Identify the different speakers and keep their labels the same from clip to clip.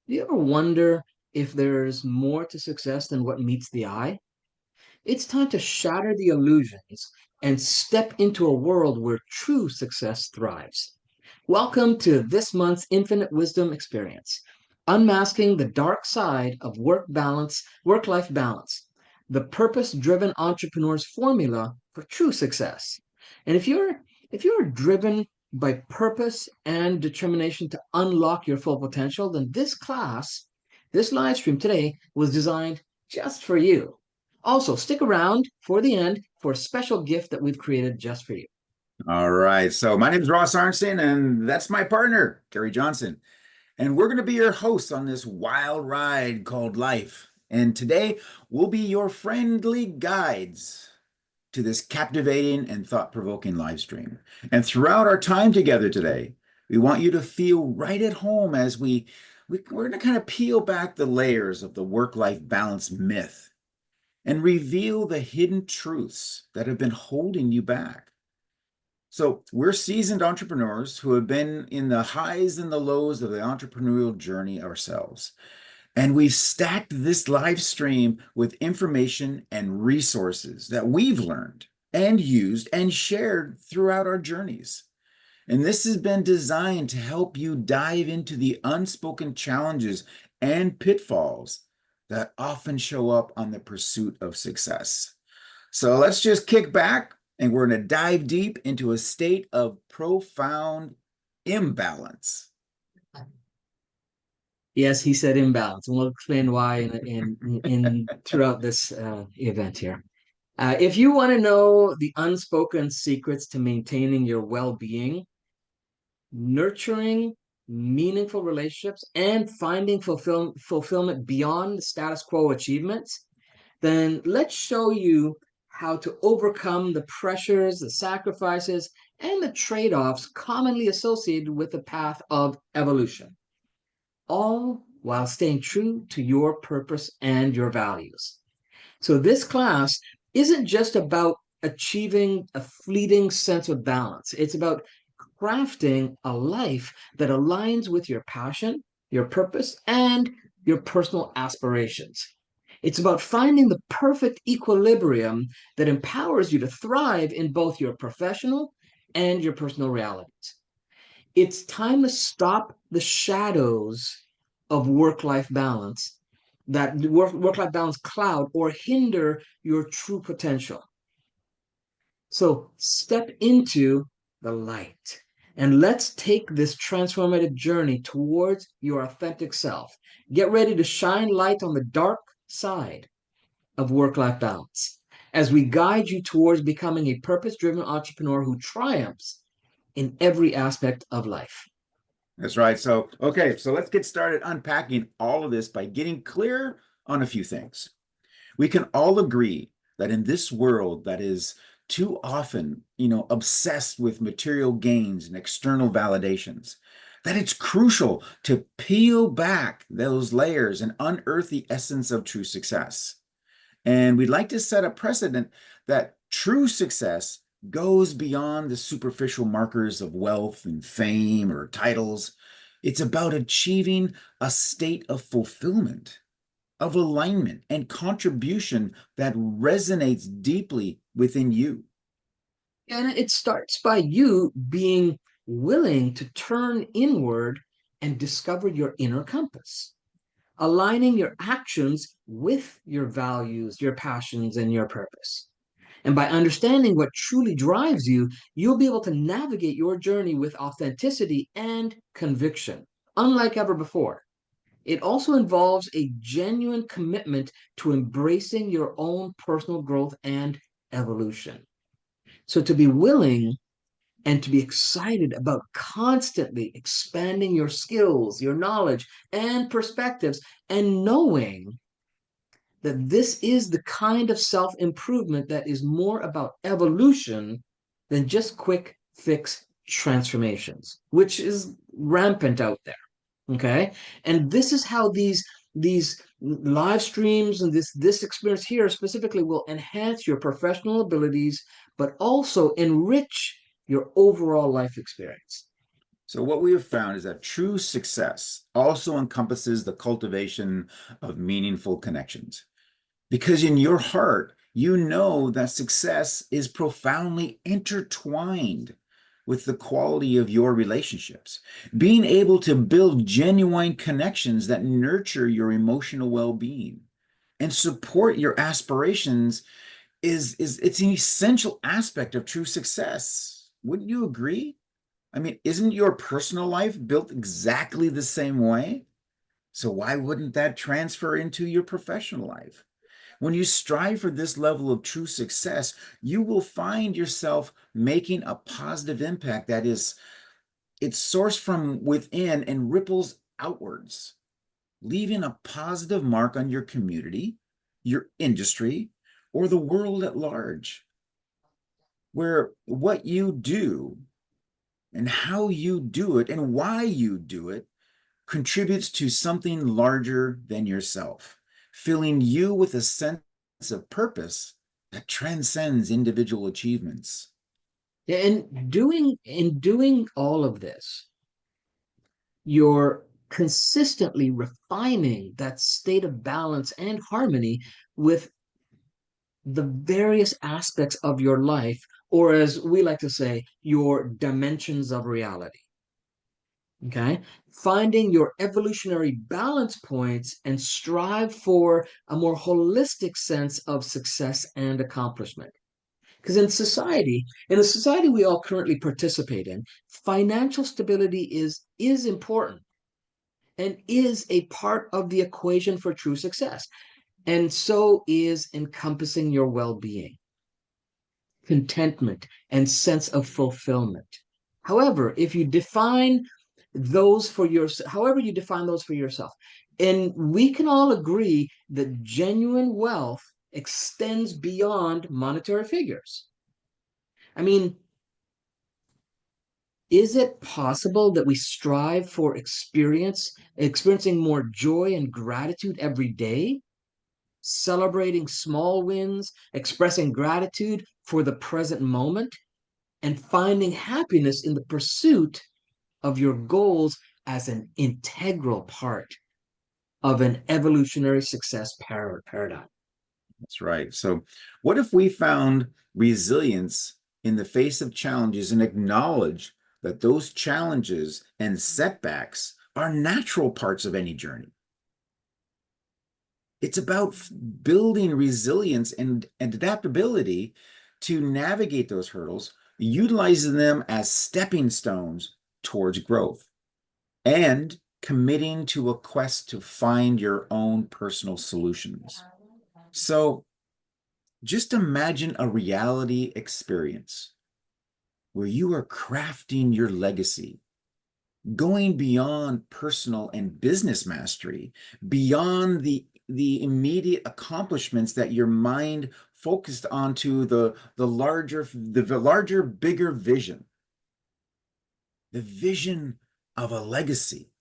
Speaker 1: Do you ever wonder if there's more to success than what meets the eye? It's time to shatter the illusions and step into a world where true success thrives. Welcome to this month's Infinite Wisdom Experience, unmasking the dark side of work-life balance, the purpose-driven entrepreneur's formula for true success. And if you're driven by purpose and determination to unlock your full potential, then this live stream today was designed just for you. Also, stick around for the end for a special gift that we've created just for you.
Speaker 2: All right. So my name is Ross Arnstein, and that's my partner, Gary Johnson. And we're going to be your hosts on this wild ride called life. And today we'll be your friendly guides to this captivating and thought-provoking live stream. And throughout our time together today, we want you to feel right at home as we're going to kind of peel back the layers of the work-life balance myth and reveal the hidden truths that have been holding you back. So we're seasoned entrepreneurs who have been in the highs and the lows of the entrepreneurial journey ourselves. And we've stacked this live stream with information and resources that we've learned and used and shared throughout our journeys. And this has been designed to help you dive into the unspoken challenges and pitfalls that often show up on the pursuit of success. So let's just kick back and we're going to dive deep into a state of profound imbalance.
Speaker 1: Yes, he said imbalance, and we'll explain why in throughout this event here. If you want to know the unspoken secrets to maintaining your well-being, nurturing meaningful relationships, and finding fulfillment beyond the status quo achievements, then let's show you how to overcome the pressures, the sacrifices, and the trade-offs commonly associated with the path of evolution, all while staying true to your purpose and your values. So, this class isn't just about achieving a fleeting sense of balance, it's about crafting a life that aligns with your passion, your purpose, and your personal aspirations. It's about finding the perfect equilibrium that empowers you to thrive in both your professional and your personal realities. It's time to stop the shadows of work-life balance, that work-life balance cloud or hinder your true potential. So step into the light and let's take this transformative journey towards your authentic self. Get ready to shine light on the dark side of work-life balance as we guide you towards becoming a purpose-driven entrepreneur who triumphs in every aspect of life.
Speaker 2: That's right. So, okay, so let's get started unpacking all of this by getting clear on a few things. We can all agree that in this world that is too often, obsessed with material gains and external validations, that it's crucial to peel back those layers and unearth the essence of true success. And we'd like to set a precedent that true success goes beyond the superficial markers of wealth and fame or titles. It's about achieving a state of fulfillment, of alignment and contribution that resonates deeply within you.
Speaker 1: And it starts by you being willing to turn inward and discover your inner compass, aligning your actions with your values, your passions, and your purpose. And by understanding what truly drives you, you'll be able to navigate your journey with authenticity and conviction, unlike ever before. It also involves a genuine commitment to embracing your own personal growth and evolution. So, to be willing and to be excited about constantly expanding your skills, your knowledge, and perspectives, and knowing that this is the kind of self improvement that is more about evolution than just quick fix transformations, which is rampant out there. Okay. And this is how these live streams and this experience here specifically will enhance your professional abilities, but also enrich your overall life experience.
Speaker 2: So what we have found is that true success also encompasses the cultivation of meaningful connections. Because in your heart, you know that success is profoundly intertwined with the quality of your relationships. Being able to build genuine connections that nurture your emotional well-being and support your aspirations is it's an essential aspect of true success. Wouldn't you agree? I mean, isn't your personal life built exactly the same way? So why wouldn't that transfer into your professional life? When you strive for this level of true success, you will find yourself making a positive impact that is, it's sourced from within and ripples outwards, leaving a positive mark on your community, your industry, or the world at large, where what you do and how you do it and why you do it contributes to something larger than yourself, filling you with a sense of purpose that transcends individual achievements.
Speaker 1: And doing all of this, you're consistently refining that state of balance and harmony with the various aspects of your life, or as we like to say, your dimensions of reality. Okay. Finding your evolutionary balance points and strive for a more holistic sense of success and accomplishment. Because in the society we all currently participate in, financial stability is important and is a part of the equation for true success. And so is encompassing your well-being, contentment, and sense of fulfillment. However, if you define those for your, however you define those for yourself, and we can all agree that genuine wealth extends beyond monetary figures. I mean, is it possible that we strive for experiencing more joy and gratitude every day, celebrating small wins, expressing gratitude for the present moment, and finding happiness in the pursuit of your goals as an integral part of an evolutionary success paradigm?
Speaker 2: That's right. So, what if we found resilience in the face of challenges and acknowledge that those challenges and setbacks are natural parts of any journey? It's about building resilience and adaptability to navigate those hurdles, utilizing them as stepping stones towards growth, and committing to a quest to find your own personal solutions. So just imagine a reality experience where you are crafting your legacy, going beyond personal and business mastery, beyond the immediate accomplishments that your mind focused onto the larger, bigger vision, the vision of a legacy.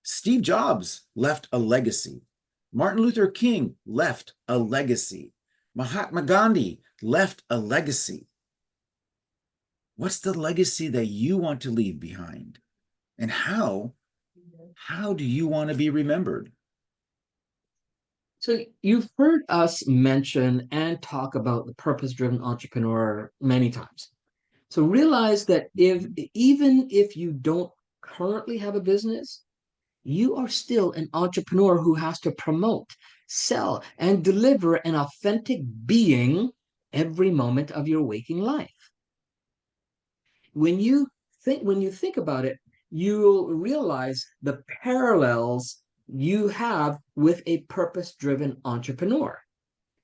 Speaker 2: Steve Jobs left a legacy. Martin Luther King left a legacy. Mahatma Gandhi left a legacy. What's the legacy that you want to leave behind? And how do you want to be remembered?
Speaker 1: So you've heard us mention and talk about the purpose-driven entrepreneur many times. So realize that if even if you don't currently have a business, you are still an entrepreneur who has to promote, sell, and deliver an authentic being every moment of your waking life. When you think about it, you'll realize the parallels you have with a purpose-driven entrepreneur.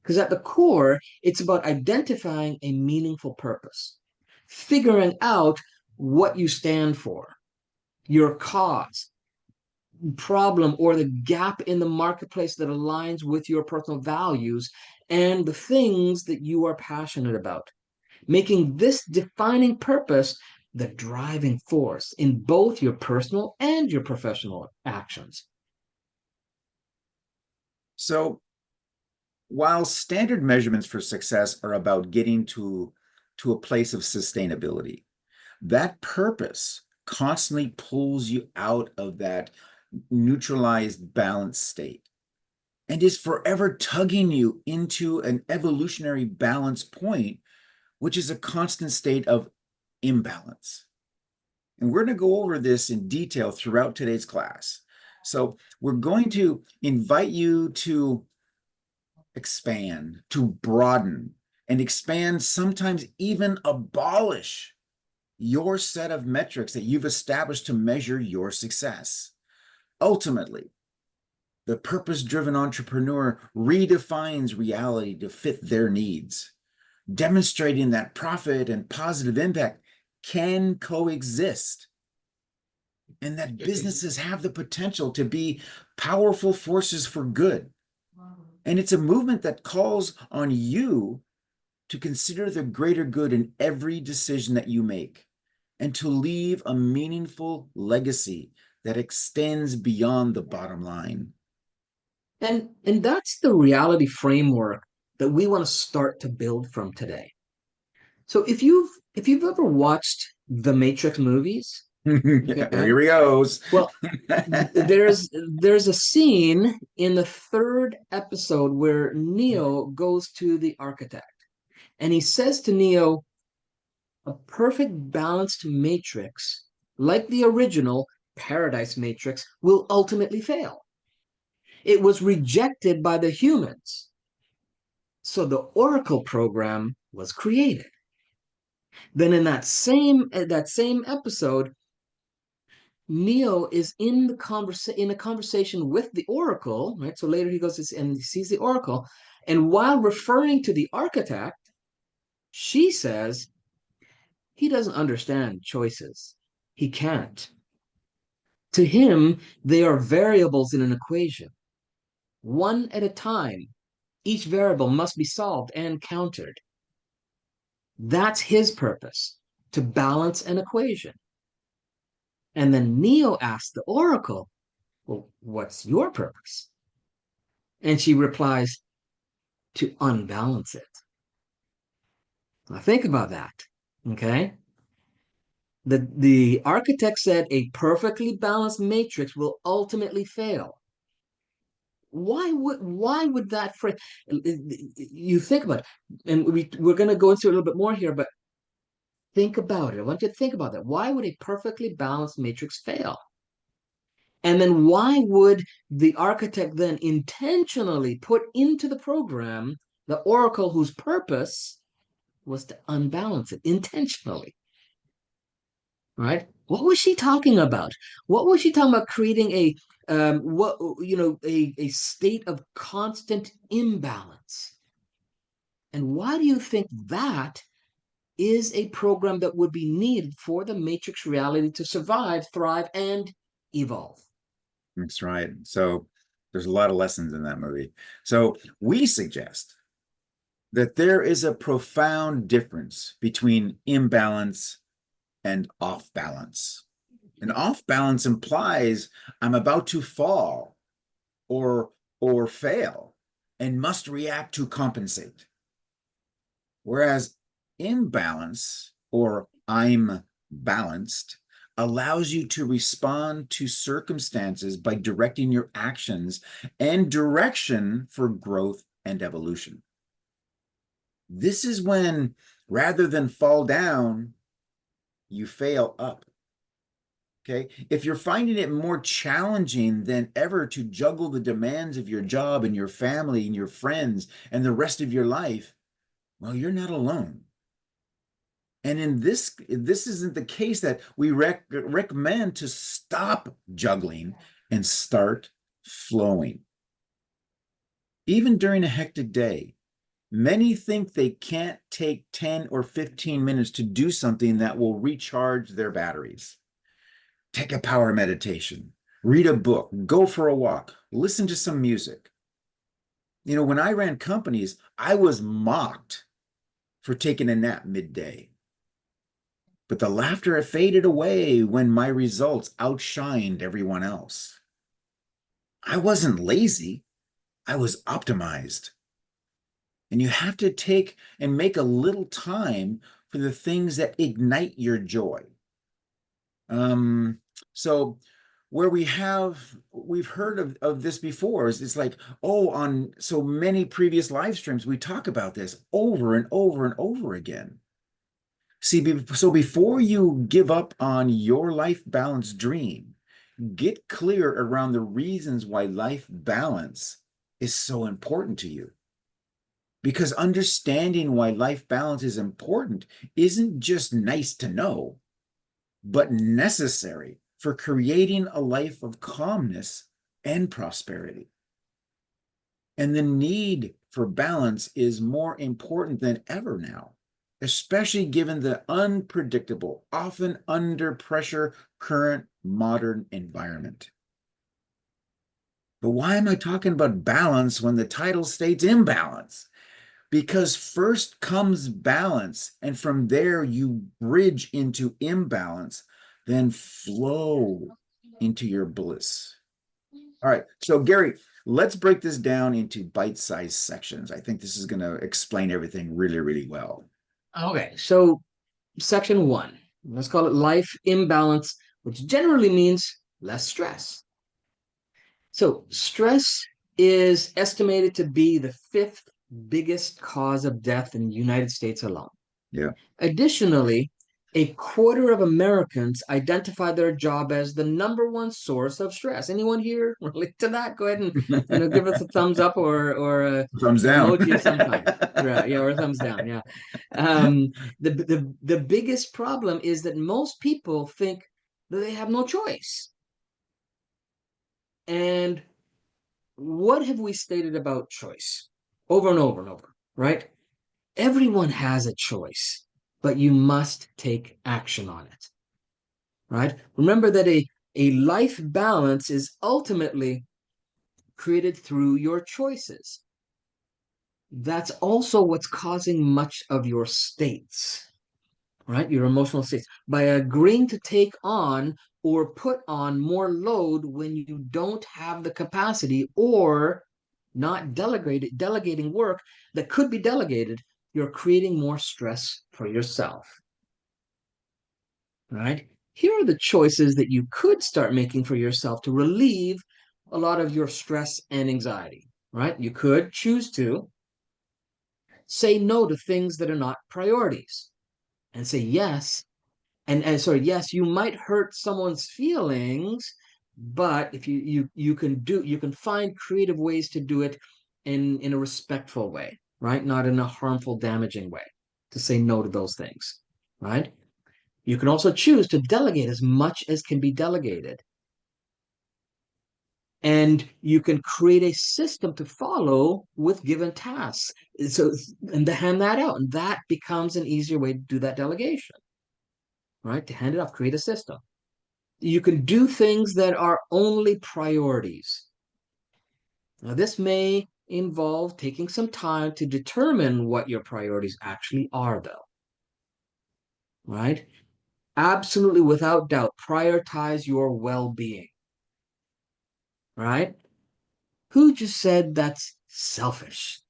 Speaker 1: Because at the core, it's about identifying a meaningful purpose, figuring out what you stand for, your cause, problem, or the gap in the marketplace that aligns with your personal values and the things that you are passionate about, making this defining purpose the driving force in both your personal and your professional actions.
Speaker 2: So, while standard measurements for success are about getting to a place of sustainability, that purpose constantly pulls you out of that neutralized balance state and is forever tugging you into an evolutionary balance point, which is a constant state of imbalance. And we're going to go over this in detail throughout today's class. So we're going to invite you to expand, to broaden, and expand, sometimes even abolish your set of metrics that you've established to measure your success. Ultimately, the purpose-driven entrepreneur redefines reality to fit their needs, demonstrating that profit and positive impact can coexist, and that businesses have the potential to be powerful forces for good. And it's a movement that calls on you to consider the greater good in every decision that you make and to leave a meaningful legacy that extends beyond the bottom line.
Speaker 1: And that's the reality framework that we want to start to build from today. So if you've ever watched the Matrix movies, okay,
Speaker 2: Here he goes.
Speaker 1: well, there's a scene in the third episode where Neo goes to the architect and he says to Neo, a perfect balanced matrix, like the original Paradise Matrix, will ultimately fail. It was rejected by the humans. So the Oracle program was created. Then in that same episode, Neo is in a conversation with the Oracle, right? So later he goes and he sees the Oracle, and while referring to the architect, she says he doesn't understand choices. He can't. To him, they are variables in an equation, one at a time. Each variable must be solved and countered. That's his purpose, to balance an equation. And then Neo asks the Oracle, well, what's your purpose? And she replies, to unbalance it. Now think about that. Okay. The architect said a perfectly balanced matrix will ultimately fail. Why would that phrase, you think about it, and we're going to go into a little bit more here, but think about it. I want you to think about that. Why would a perfectly balanced matrix fail? And then why would the architect then intentionally put into the program the oracle whose purpose was to unbalance it intentionally? Right? What was she talking about? What was she talking about? Creating a state of constant imbalance. And why do you think that is a program that would be needed for the matrix reality to survive, thrive, and evolve?
Speaker 2: That's right. So there's a lot of lessons in that movie. So we suggest that there is a profound difference between imbalance and off balance. And off balance implies I'm about to fall or fail and must react to compensate. Whereas imbalance or I'm balanced allows you to respond to circumstances by directing your actions and direction for growth and evolution. This is when, rather than fall down, you fail up. Okay. If you're finding it more challenging than ever to juggle the demands of your job and your family and your friends and the rest of your life, well, you're not alone. And in this isn't the case that we recommend to stop juggling and start flowing. Even during a hectic day, many think they can't take 10 or 15 minutes to do something that will recharge their batteries. Take a power meditation, read a book, go for a walk, listen to some music. You know, when I ran companies, I was mocked for taking a nap midday. But the laughter faded away when my results outshined everyone else. I wasn't lazy, I was optimized. And you have to take and make a little time for the things that ignite your joy. Um, so where we've heard of this before is it's like, oh, on so many previous live streams, we talk about this over and over and over again. See, so before you give up on your life balance dream, get clear around the reasons why life balance is so important to you. Because understanding why life balance is important isn't just nice to know, but necessary for creating a life of calmness and prosperity. And the need for balance is more important than ever now, especially given the unpredictable, often under pressure current modern environment. But why am I talking about balance when the title states imbalance? Because first comes balance, and from there you bridge into imbalance, then flow into your bliss. All right, so Gary, let's break this down into bite-sized sections. I think this is going to explain everything really, really well.
Speaker 1: Okay, so section one, let's call it life imbalance, which generally means less stress. So, stress is estimated to be the fifth biggest cause of death in the United States alone.
Speaker 2: Yeah.
Speaker 1: Additionally, a quarter of Americans identify their job as the number one source of stress. Anyone here relate to that? Go ahead and give us a thumbs up or
Speaker 2: Thumbs
Speaker 1: an
Speaker 2: down.
Speaker 1: emoji of some kind. Right, yeah, or a thumbs down. Yeah. The biggest problem is that most people think that they have no choice. And what have we stated about choice over and over and over, right? Everyone has a choice, but you must take action on it, right? Remember that a life balance is ultimately created through your choices. That's also what's causing much of your states, right? Your emotional states. By agreeing to take on or put on more load when you don't have the capacity or not delegating work that could be delegated, you're creating more stress for yourself, right? Here are the choices that you could start making for yourself to relieve a lot of your stress and anxiety, right? You could choose to say no to things that are not priorities and say yes. And sorry, yes, you might hurt someone's feelings, but if you can find creative ways to do it in a respectful way, right? Not in a harmful, damaging way, to say no to those things, right? You can also choose to delegate as much as can be delegated. And you can create a system to follow with given tasks. So, and to hand that out. And that becomes an easier way to do that delegation, right? To hand it off, create a system. You can do things that are only priorities. Now, this may involve taking some time to determine what your priorities actually are, though, right? Absolutely, without doubt, prioritize your well being, right? Who just said that's selfish?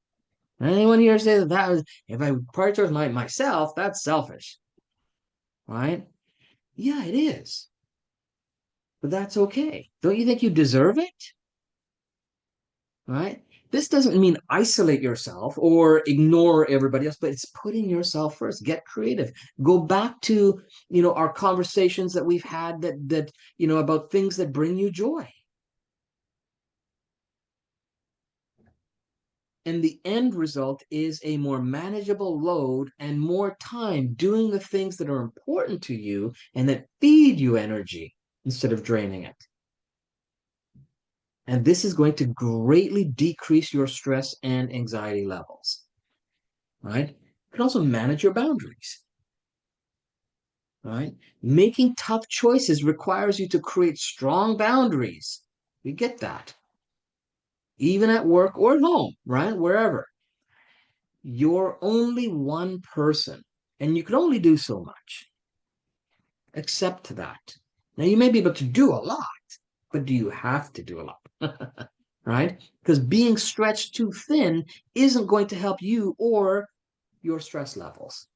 Speaker 1: Anyone here say that was, if I prioritize myself, that's selfish, right? Yeah, it is, but that's okay. Don't you think you deserve it? Right? This doesn't mean isolate yourself or ignore everybody else, but it's putting yourself first. Get creative. Go back to, our conversations that we've had about things that bring you joy. And the end result is a more manageable load and more time doing the things that are important to you and that feed you energy instead of draining it. And this is going to greatly decrease your stress and anxiety levels, right? You can also manage your boundaries, right? Making tough choices requires you to create strong boundaries. We get that. Even at work or at home, right? Wherever. You're only one person, and you can only do so much. Accept that. Now, you may be able to do a lot, but do you have to do a lot? Right? Because being stretched too thin isn't going to help you or your stress levels.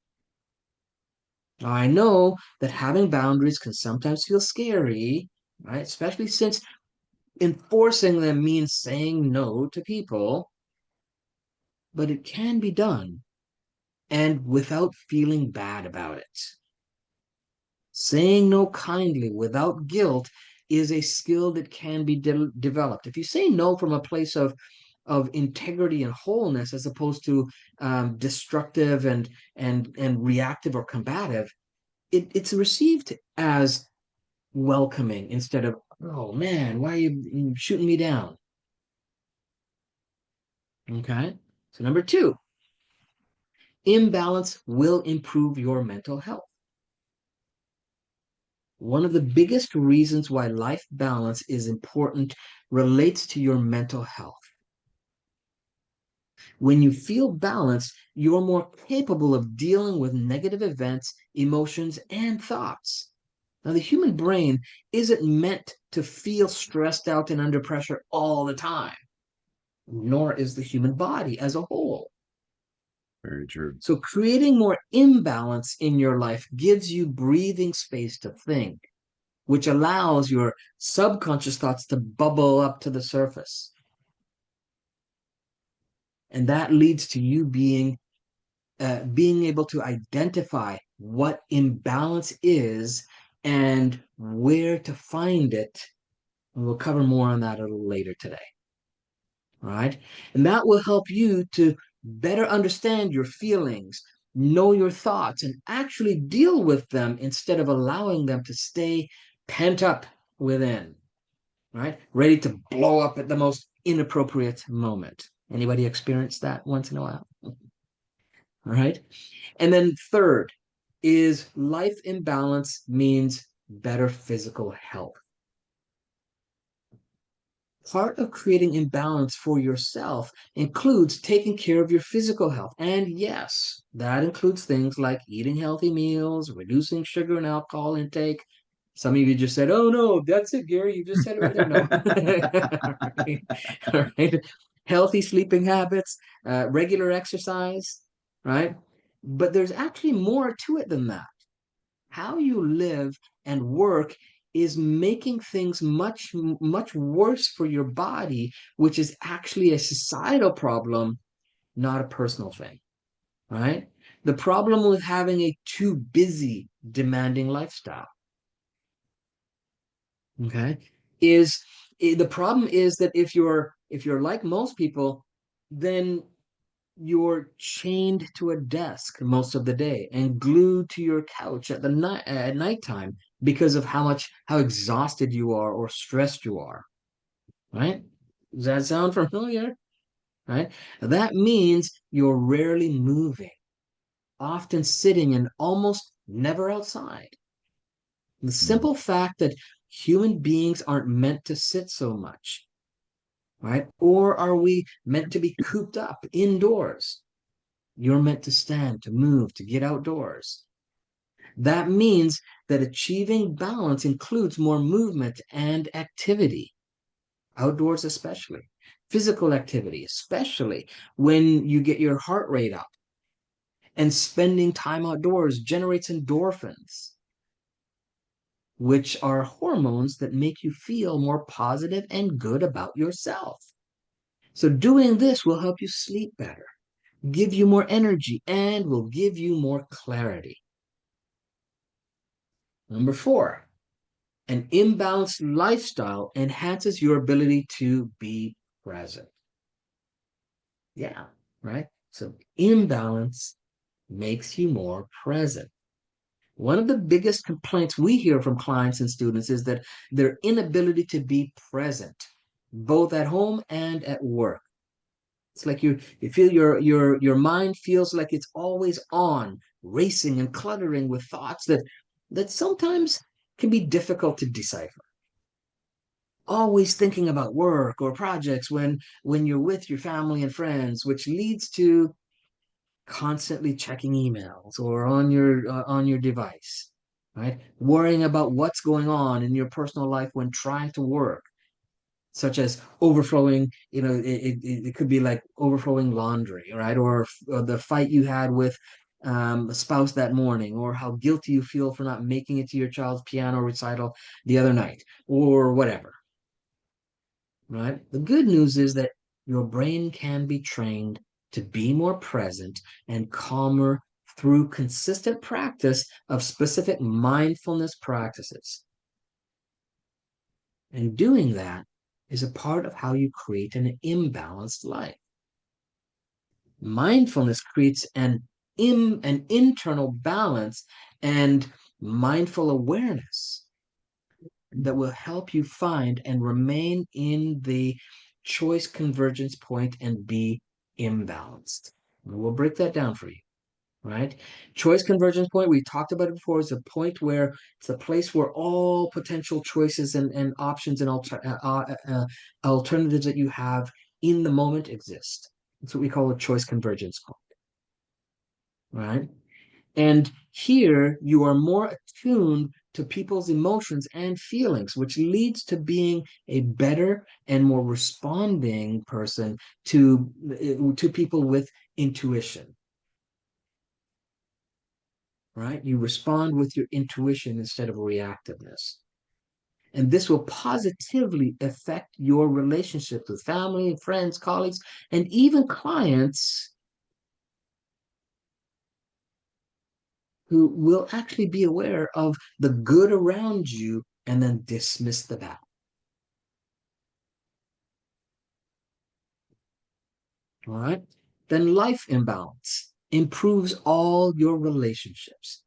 Speaker 1: I know that having boundaries can sometimes feel scary, right? Especially since enforcing them means saying no to people, but it can be done and without feeling bad about it. Saying no kindly without guilt is a skill that can be developed. If you say no from a place of integrity and wholeness, as opposed to destructive and reactive or combative, it's received as welcoming instead of, oh man, why are you shooting me down? Okay. So number two, imbalance will improve your mental health. One of the biggest reasons why life balance is important relates to your mental health. When you feel balanced, you're more capable of dealing with negative events, emotions, and thoughts. Now, the human brain isn't meant to feel stressed out and under pressure all the time, nor is the human body as a whole.
Speaker 2: Very true.
Speaker 1: So, creating more imbalance in your life gives you breathing space to think, which allows your subconscious thoughts to bubble up to the surface. And that leads to you being able to identify what imbalance is and where to find it. And we'll cover more on that a little later today. All right. And that will help you to better understand your feelings, know your thoughts, and actually deal with them instead of allowing them to stay pent up within, right? Ready to blow up at the most inappropriate moment. Anybody experience that once in a while? All right. And then third is life imbalance means better physical health. Part of creating imbalance for yourself includes taking care of your physical health. And yes, that includes things like eating healthy meals, reducing sugar and alcohol intake. Some of you just said, oh no, that's it, Gary. You just said it right there. No. All right. All right. Healthy sleeping habits, regular exercise, right? But there's actually more to it than that. How you live and work is making things much worse for your body, which is actually a societal problem, not a personal thing, right? The problem with having a too busy, demanding lifestyle, okay, is the problem is that if you're like most people, then you're chained to a desk most of the day and glued to your couch at nighttime because of how exhausted you are or stressed you are, right? Does that sound familiar? Right? That means you're rarely moving, often sitting and almost never outside. The
Speaker 2: Mm,
Speaker 1: simple fact that human beings aren't meant to sit so much, right? Or are we meant to be cooped up indoors? You're meant to stand, to move, to get outdoors. That means that achieving balance includes more movement and activity, outdoors especially. Physical activity, especially when you get your heart rate up. And spending time outdoors generates endorphins, which are hormones that make you feel more positive and good about yourself. So, doing this will help you sleep better, give you more energy, and will give you more clarity. Number four, an imbalanced lifestyle enhances your ability to be present. Yeah, right? So imbalance makes you more present. One of the biggest complaints we hear from clients and students is that their inability to be present, both at home and at work. It's like you feel your mind feels like it's always on, racing and cluttering with thoughts that sometimes can be difficult to decipher. Always thinking about work or projects when you're with your family and friends, which leads to constantly checking emails or on your device, right? Worrying about what's going on in your personal life when trying to work, such as overflowing, it could be like overflowing laundry, right? Or the fight you had spouse that morning, or how guilty you feel for not making it to your child's piano recital the other night, or whatever, right? The good news is that your brain can be trained to be more present and calmer through consistent practice of specific mindfulness practices. And doing that is a part of how you create an imbalanced life. Mindfulness creates an internal balance and mindful awareness that will help you find and remain in the choice convergence point and be imbalanced. And we'll break that down for you, right? Choice convergence point, we talked about it before, is a point where it's a place where all potential choices and options and alternatives that you have in the moment exist. That's what we call a choice convergence point, right? And here you are more attuned to people's emotions and feelings, which leads to being a better and more responding person to people with intuition, right? You respond with your intuition instead of reactiveness. And this will positively affect your relationships with family, friends, colleagues, and even clients who will actually be aware of the good around you and then dismiss the bad. All right. Then life imbalance improves all your relationships.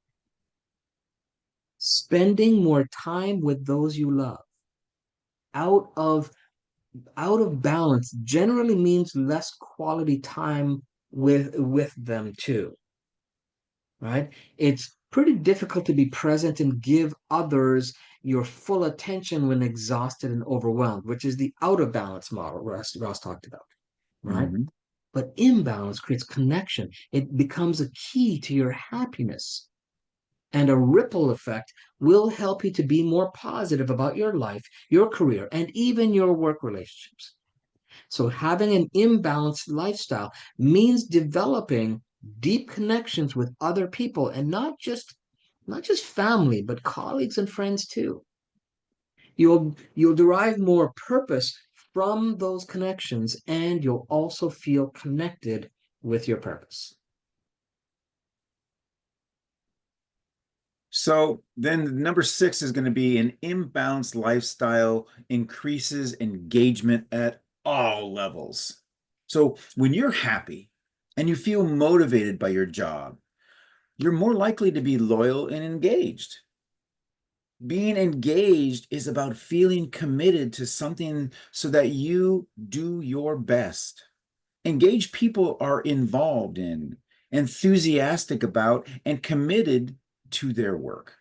Speaker 1: Spending more time with those you love out of out of balance generally means less quality time with them too, right? It's pretty difficult to be present and give others your full attention when exhausted and overwhelmed, which is the out of balance model Ross talked about, right?
Speaker 2: Mhm.
Speaker 1: But imbalance creates connection. It becomes a key to your happiness. And a ripple effect will help you to be more positive about your life, your career, and even your work relationships. So having an imbalanced lifestyle means developing deep connections with other people and not just family, but colleagues and friends too. You'll derive more purpose from those connections and you'll also feel connected with your purpose.
Speaker 2: So then number 6 is going to be an imbalanced lifestyle increases engagement at all levels. So when you're happy and you feel motivated by your job, you're more likely to be loyal and engaged. Being engaged is about feeling committed to something so that you do your best. Engaged people are involved in, enthusiastic about, and committed to their work.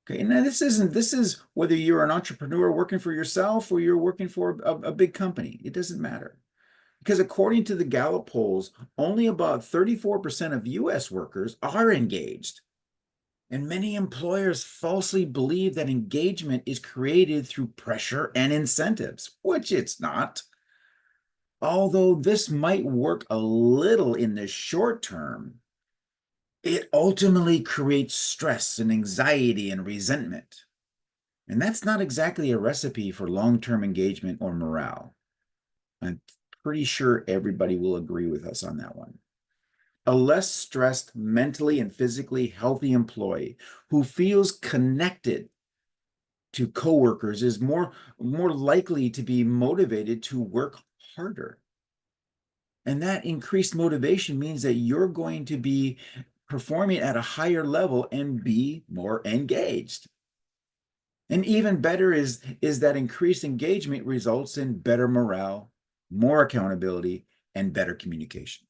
Speaker 2: Okay, now this is whether you're an entrepreneur working for yourself or you're working for a big company. It doesn't matter. Because according to the Gallup polls, only about 34% of US workers are engaged. And many employers falsely believe that engagement is created through pressure and incentives, which it's not. Although this might work a little in the short term, it ultimately creates stress and anxiety and resentment. And that's not exactly a recipe for long-term engagement or morale. I'm pretty sure everybody will agree with us on that one. A less stressed, mentally and physically healthy employee who feels connected to coworkers is more likely to be motivated to work harder. And that increased motivation means that you're going to be performing at a higher level and be more engaged. And even better is that increased engagement results in better morale, more accountability, and better communication.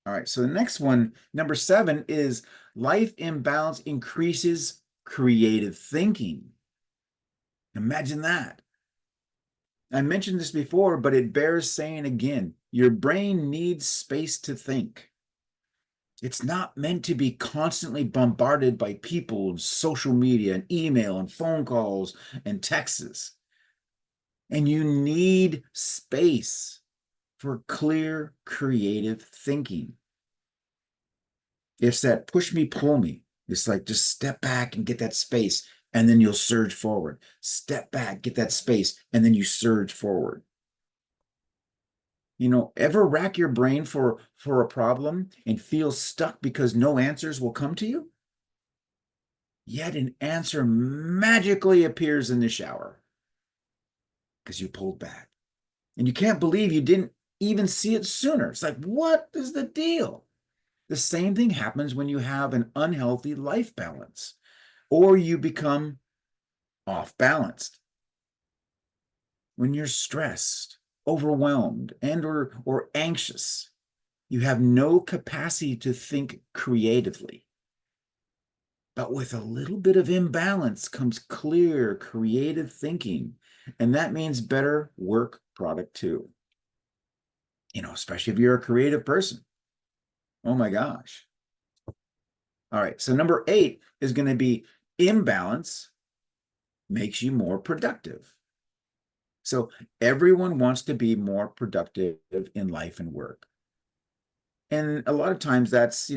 Speaker 2: All right, so the next one, number 7, is life imbalance increases creative thinking. Imagine that. I mentioned this before, but it bears saying again. Your brain needs space to think. It's not meant to be constantly bombarded by people and social media and email and phone calls and texts. And you need space for clear, creative thinking. It's that push me, pull me. It's like just step back and get that space, and then you'll surge forward. Step back, get that space, and then you surge forward. Ever rack your brain for a problem and feel stuck because no answers will come to you? Yet an answer magically appears in the shower because you pulled back. And you can't believe you didn't even see it sooner. It's like, what is the deal? The same thing happens when you have an unhealthy life balance or you become off balanced. When you're stressed, overwhelmed, and or anxious, you have no capacity to think creatively. But with a little bit of imbalance comes clear, creative thinking. And that means better work product too. Especially if you're a creative person. Oh my gosh. All right. So number 8 is going to be imbalance makes you more productive. So everyone wants to be more productive in life and work. And a lot of times that's,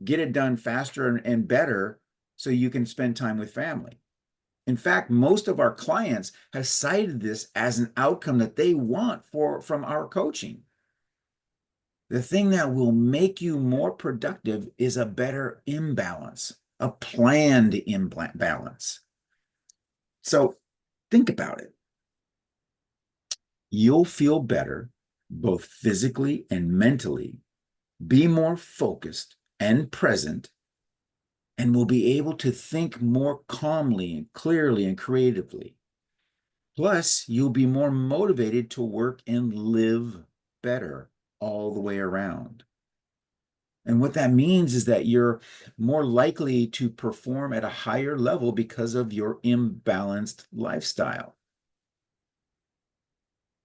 Speaker 2: get it done faster and better so you can spend time with family. In fact, most of our clients have cited this as an outcome that they want from our coaching. The thing that will make you more productive is a better imbalance, a planned imbalance. So think about it. You'll feel better both physically and mentally, be more focused and present, and will be able to think more calmly and clearly and creatively. Plus, you'll be more motivated to work and live better all the way around. And what that means is that you're more likely to perform at a higher level because of your imbalanced lifestyle.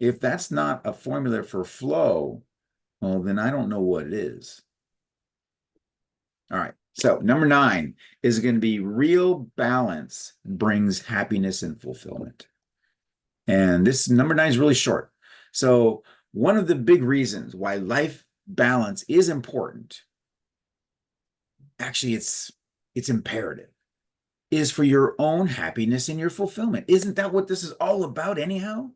Speaker 2: If that's not a formula for flow, well, then I don't know what it is. All right. So number 9 is going to be real balance brings happiness and fulfillment. And this number 9 is really short. So one of the big reasons why life balance is important, actually it's imperative, is for your own happiness and your fulfillment. Isn't that what this is all about anyhow?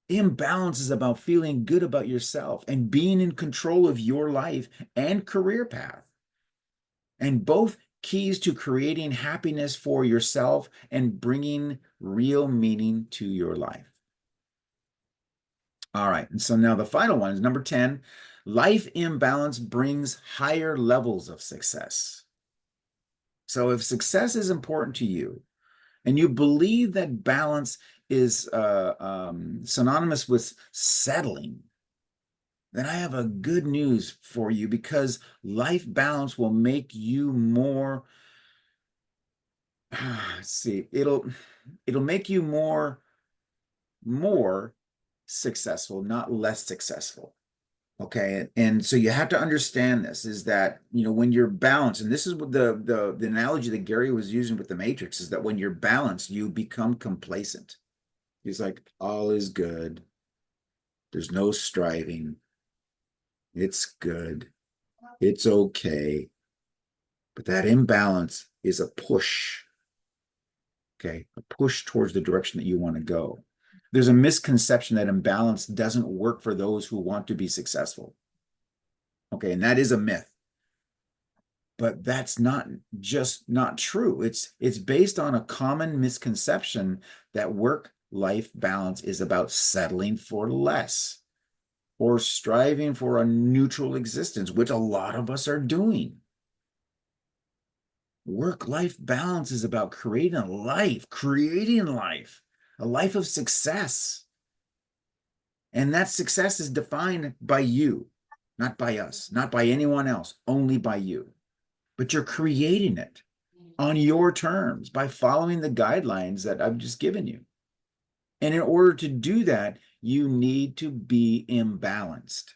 Speaker 2: Imbalance is about feeling good about yourself and being in control of your life and career path. And both keys to creating happiness for yourself and bringing real meaning to your life. All right. And so now the final one is number 10. Life imbalance brings higher levels of success. So if success is important to you and you believe that balance is synonymous with settling, then I have a good news for you because life balance will make you more, let's see, it'll make you more successful, not less successful. Okay. And so you have to understand this is that, when you're balanced, and this is what the analogy that Gary was using with the Matrix is that when you're balanced, you become complacent. He's like, all is good. There's no striving. It's good. It's okay. But that imbalance is a push. Okay. A push towards the direction that you want to go. There's a misconception that imbalance doesn't work for those who want to be successful. Okay. And that is a myth. But that's not true. It's based on a common misconception that work-life balance is about settling for less or striving for a neutral existence, which a lot of us are doing. Work-life balance is about creating a life a life of success. And that success is defined by you, not by us, not by anyone else, only by you. But you're creating it on your terms by following the guidelines that I've just given you. And in order to do that, you need to be imbalanced.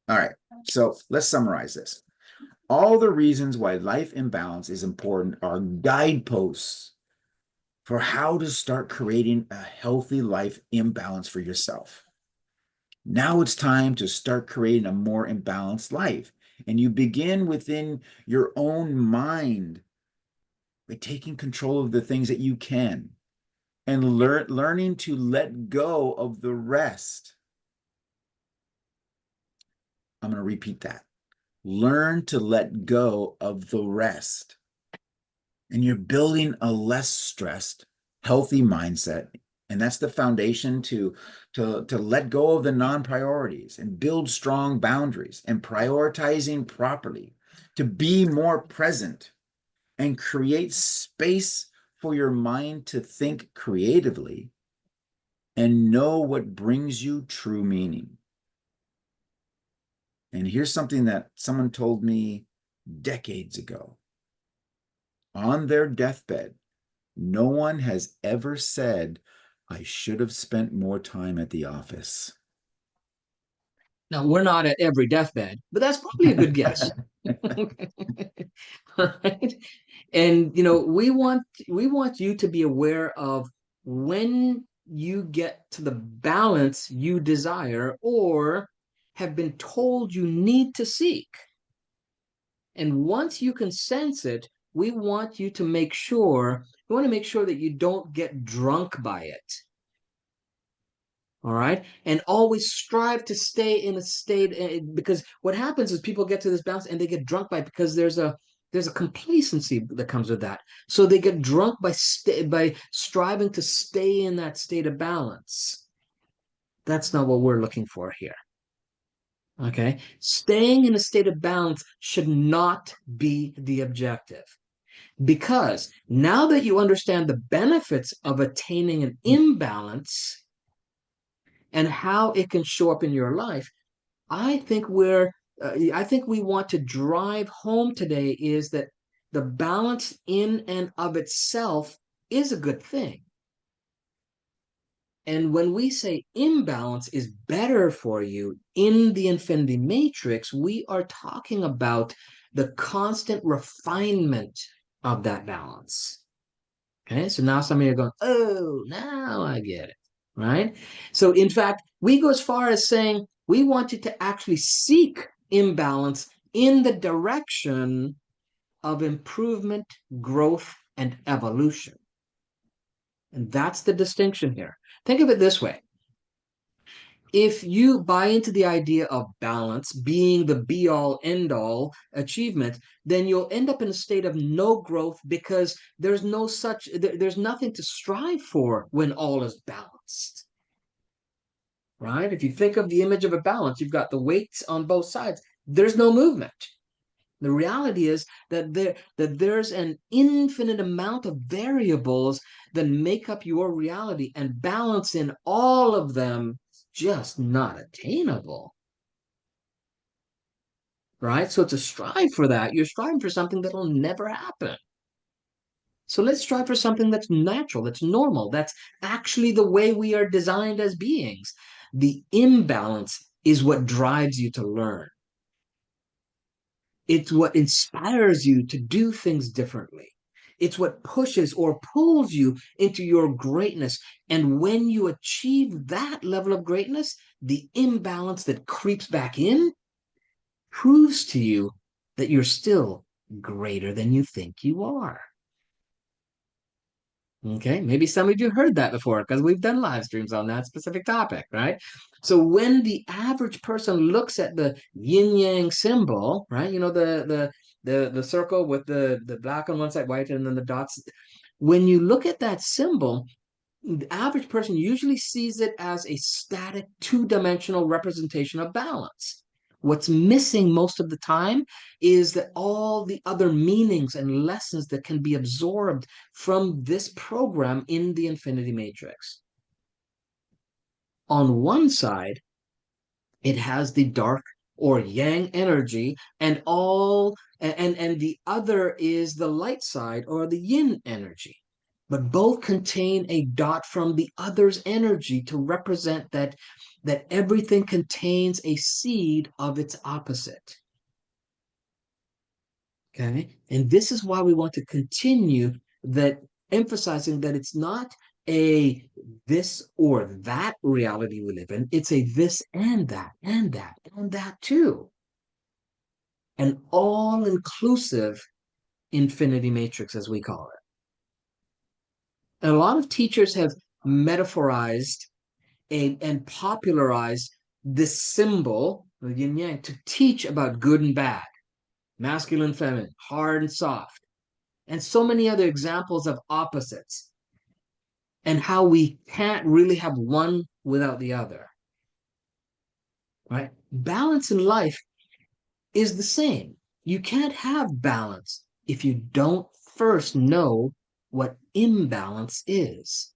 Speaker 2: All right, so let's summarize this. All the reasons why life imbalance is important are guideposts for how to start creating a healthy life imbalance for yourself. Now it's time to start creating a more imbalanced life. And you begin within your own mind by taking control of the things that you can and learning to let go of the rest. I'm going to repeat that. Learn to let go of the rest. And you're building a less stressed, healthy mindset. And that's the foundation to let go of the non-priorities and build strong boundaries and prioritizing properly, to be more present and create space for your mind to think creatively and know what brings you true meaning. And here's something that someone told me decades ago. On their deathbed, no one has ever said, I should have spent more time at the office.
Speaker 1: Now, we're not at every deathbed, but that's probably a good guess. Right? And we want you to be aware of when you get to the balance you desire or have been told you need to seek. And once you can sense it, we want to make sure that you don't get drunk by it. All right. And always strive to stay in a state, because what happens is people get to this balance and they get drunk by it because there's a complacency that comes with that. So they get drunk by striving to stay in that state of balance. That's not what we're looking for here. Okay. Staying in a state of balance should not be the objective. Because now that you understand the benefits of attaining an imbalance and how it can show up in your life, I think we want to drive home today is that the balance in and of itself is a good thing. And when we say imbalance is better for you in the infinity matrix, we are talking about the constant refinement of that balance. Okay, so now some of you are going, oh, now I get it, right? So, in fact, we go as far as saying we want you to actually seek imbalance in the direction of improvement, growth, and evolution. And that's the distinction here. Think of it this way. If you buy into the idea of balance being the be all end all achievement, then you'll end up in a state of no growth because there's nothing to strive for when all is balanced. Right? If you think of the image of a balance, you've got the weights on both sides. There's no movement. The reality is that there's an infinite amount of variables that make up your reality, and balance in all of them is just not attainable. Right? So to strive for that, you're striving for something that'll never happen. So let's strive for something that's natural, that's normal, that's actually the way we are designed as beings. The imbalance is what drives you to learn. It's what inspires you to do things differently. It's what pushes or pulls you into your greatness. And when you achieve that level of greatness, the imbalance that creeps back in proves to you that you're still greater than you think you are. Okay, maybe some of you heard that before because we've done live streams on that specific topic, right? So when the average person looks at the yin yang symbol, right? The circle with the black on one side, white, and then the dots. When you look at that symbol, the average person usually sees it as a static two-dimensional representation of balance. What's missing most of the time is that all the other meanings and lessons that can be absorbed from this program in the infinity matrix. On one side, it has the dark or yang energy, and the other is the light side or the yin energy. But both contain a dot from the other's energy to represent that everything contains a seed of its opposite. Okay, and this is why we want to continue that, emphasizing that it's not a this or that reality we live in, it's a this and that and that and that too. an all-inclusive infinity matrix, as we call it. And a lot of teachers have metaphorized and popularized this symbol, the yin yang, to teach about good and bad, masculine, feminine, hard and soft, and so many other examples of opposites, and how we can't really have one without the other, right? Balance in life is the same. You can't have balance if you don't first know what imbalance is.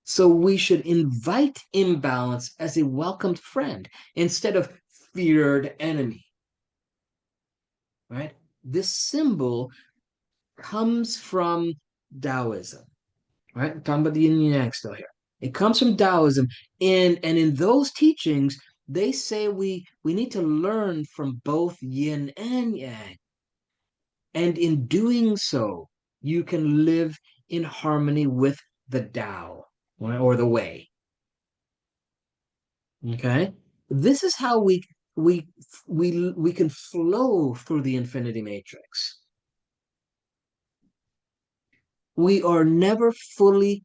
Speaker 1: So we should invite imbalance as a welcomed friend instead of feared enemy, right? This symbol comes from Taoism, right? I'm talking about the yin and yang still here. It comes from Taoism, and in those teachings, they say we need to learn from both yin and yang. And in doing so, you can live in harmony with the Tao, right, or the way. Okay? This is how we we can flow through the infinity matrix. We are never fully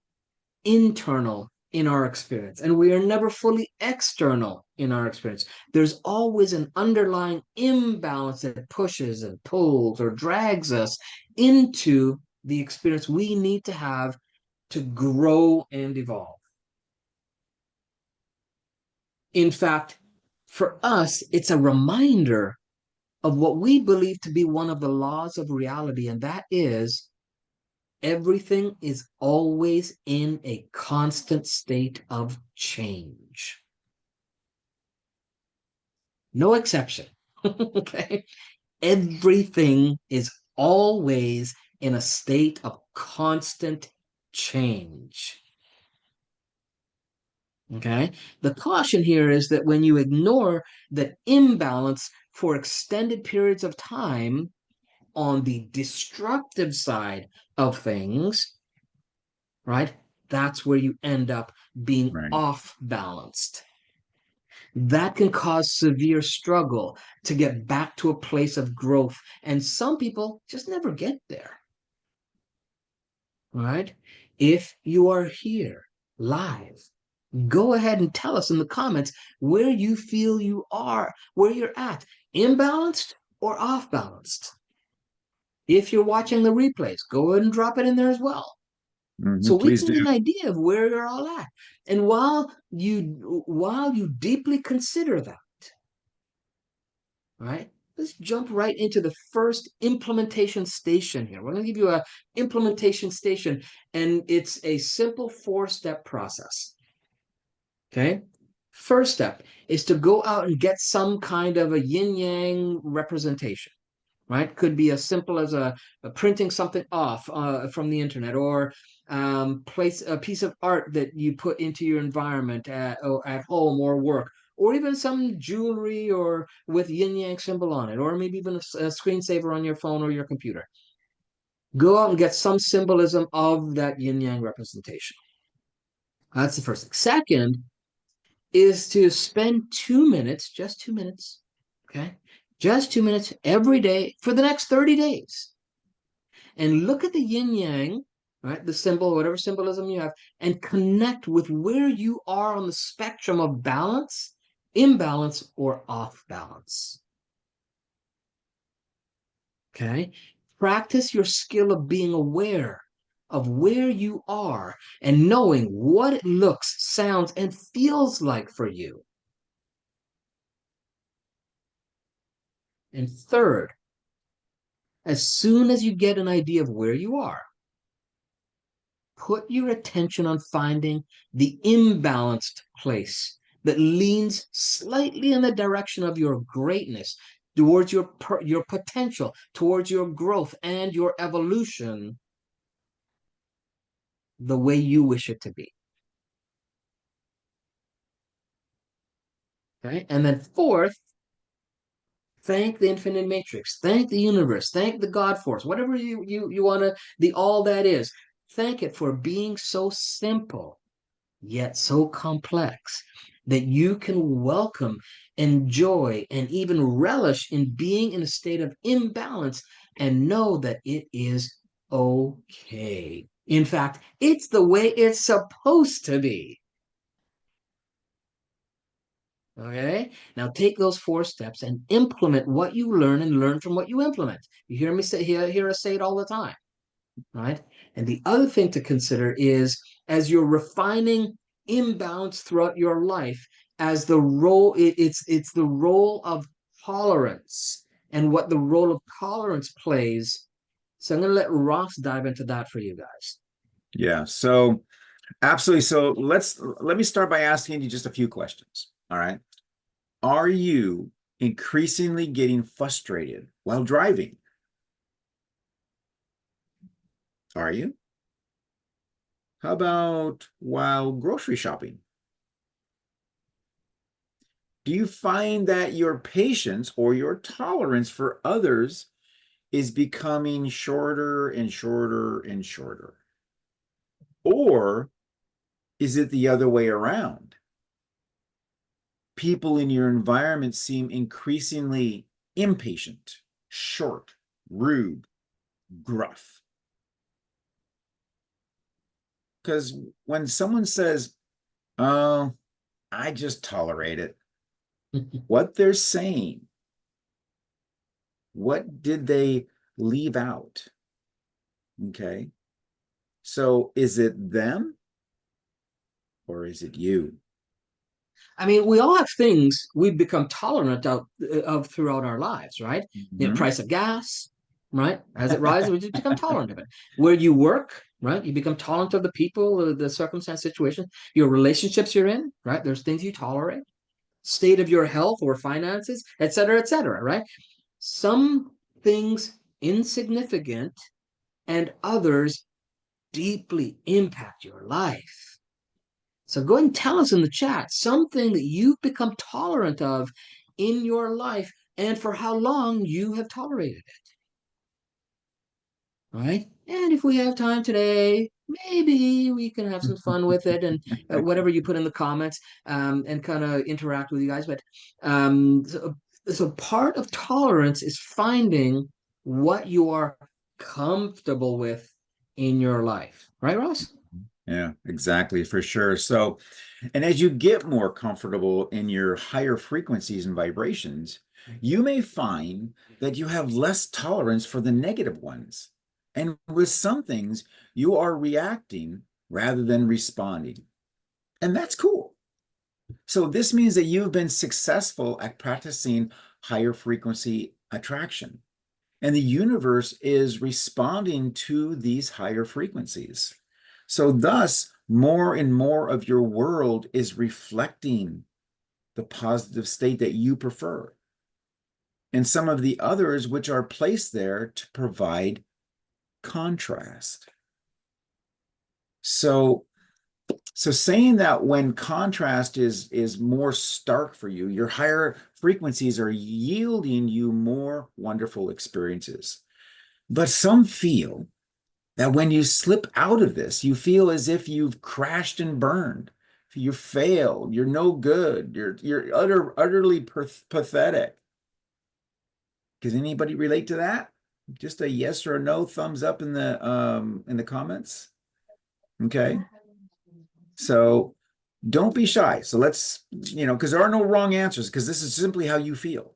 Speaker 1: internal in our experience, and we are never fully external in our experience. There's always an underlying imbalance that pushes and pulls or drags us into the experience we need to have to grow and evolve. In fact, for us, it's a reminder of what we believe to be one of the laws of reality, and that is everything is always in a constant state of change. No exception. Okay? Everything is always in a state of constant change. Okay? The caution here is that when you ignore that imbalance for extended periods of time on the destructive side of things, right? That's where you end up being
Speaker 2: Right.
Speaker 1: off balanced. That can cause severe struggle to get back to a place of growth. And some people just never get there, right? If you are here live, go ahead and tell us in the comments where you feel you are, where you're at, imbalanced or off balanced. If you're watching the replays, go ahead and drop it in there as well. So we
Speaker 2: Please
Speaker 1: can
Speaker 2: do.
Speaker 1: get an idea of where you're all at. And while you deeply consider that, right? Let's jump right into the first implementation station here. We're going to give you a implementation station, and it's a simple four-step process. Okay? First step is to go out and get some kind of a yin-yang representation, right? Could be as simple as a printing something off from the internet, or place a piece of art that you put into your environment at home or work, or even some jewelry or with yin yang symbol on it, or maybe even a screensaver on your phone or your computer. Go out and get some symbolism of that yin yang representation. That's the first thing. Second is to spend 2 minutes, just 2 minutes, okay? Just 2 minutes every day for the next 30 days. And look at the yin yang, right? The symbol, whatever symbolism you have, and connect with where you are on the spectrum of balance, imbalance, or off balance. Okay? Practice your skill of being aware of where you are and knowing what it looks, sounds, and feels like for you. And third, as soon as you get an idea of where you are, put your attention on finding the imbalanced place that leans slightly in the direction of your greatness, towards your potential, towards your growth and your evolution, the way you wish it to be. Okay? And then fourth, thank the infinite matrix, thank the universe, thank the God force, whatever you want to, the all that is. Thank it for being so simple yet so complex, that you can welcome, enjoy, and even relish in being in a state of imbalance and know that it is okay. In fact, it's the way it's supposed to be. Okay. Now take those 4 steps and implement what you learn and learn from what you implement. You hear me say hear us say it all the time, right? And the other thing to consider is as you're refining imbalance throughout your life, as the role it's the role of tolerance and what the role of tolerance plays. So I'm going to let Ross dive into that for you guys.
Speaker 2: Yeah. So absolutely. So let me start by asking you just a few questions. All right. Are you increasingly getting frustrated while driving? Are you? How about while grocery shopping? Do you find that your patience or your tolerance for others is becoming shorter and shorter and shorter? Or is it the other way around? People in your environment seem increasingly impatient, short, rude, gruff. Because when someone says, "Oh, I just tolerate it," what they're saying, what did they leave out? Okay. So is it them or is it you?
Speaker 1: I mean, we all have things we've become tolerant of throughout our lives, right? The
Speaker 2: Mhm.
Speaker 1: price of gas, right? As it rises, we just become tolerant of it. Where you work, right? You become tolerant of the people, the circumstance, situation, your relationships you're in, right? There's things you tolerate, state of your health or finances, et cetera, right? Some things insignificant and others deeply impact your life. So go ahead and tell us in the chat something that you've become tolerant of in your life and for how long you have tolerated it. Right? And if we have time today, maybe we can have some fun with it and whatever you put in the comments and kind of interact with you guys. But so part of tolerance is finding what you are comfortable with in your life. Right, Ross?
Speaker 2: Yeah, exactly, for sure. So, and as you get more comfortable in your higher frequencies and vibrations, you may find that you have less tolerance for the negative ones. And with some things, you are reacting rather than responding. And that's cool. So, this means that you've been successful at practicing higher frequency attraction. And the universe is responding to these higher frequencies. So, thus, more and more of your world is reflecting the positive state that you prefer. And some of the others, which are placed there to provide contrast. So, saying that when contrast is more stark for you, your higher frequencies are yielding you more wonderful experiences. But some feel that when you slip out of this, you feel as if you've crashed and burned. You failed. You're no good. You're utterly pathetic. Does anybody relate to that? Just a yes or a no thumbs up in the comments. Okay. So don't be shy. So let's, because there are no wrong answers, because this is simply how you feel.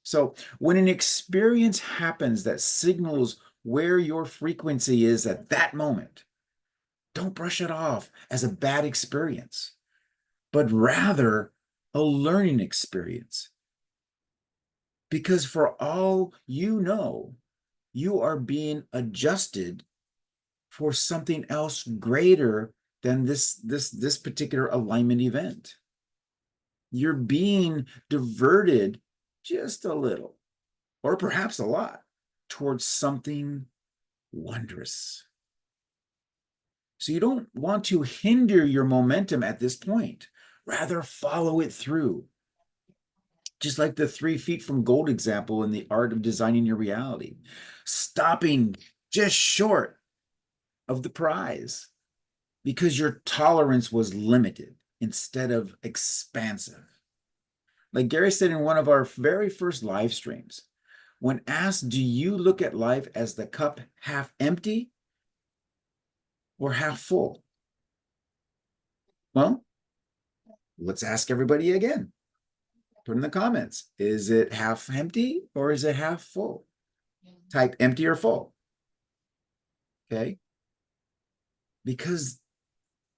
Speaker 2: So when an experience happens that signals where your frequency is at that moment, don't brush it off as a bad experience, but rather a learning experience. Because for all you know, you are being adjusted for something else greater than this particular alignment event. You're being diverted just a little, or perhaps a lot, towards something wondrous. So you don't want to hinder your momentum at this point. Rather, follow it through. Just like the 3 feet from gold example in the art of designing your reality, stopping just short of the prize because your tolerance was limited. instead of expansive. Like Gary said in one of our very first live streams, when asked, do you look at life as the cup half empty or half full? Well, let's ask everybody again. Put in the comments. Is it half empty or is it half full? Type empty or full. Okay. Because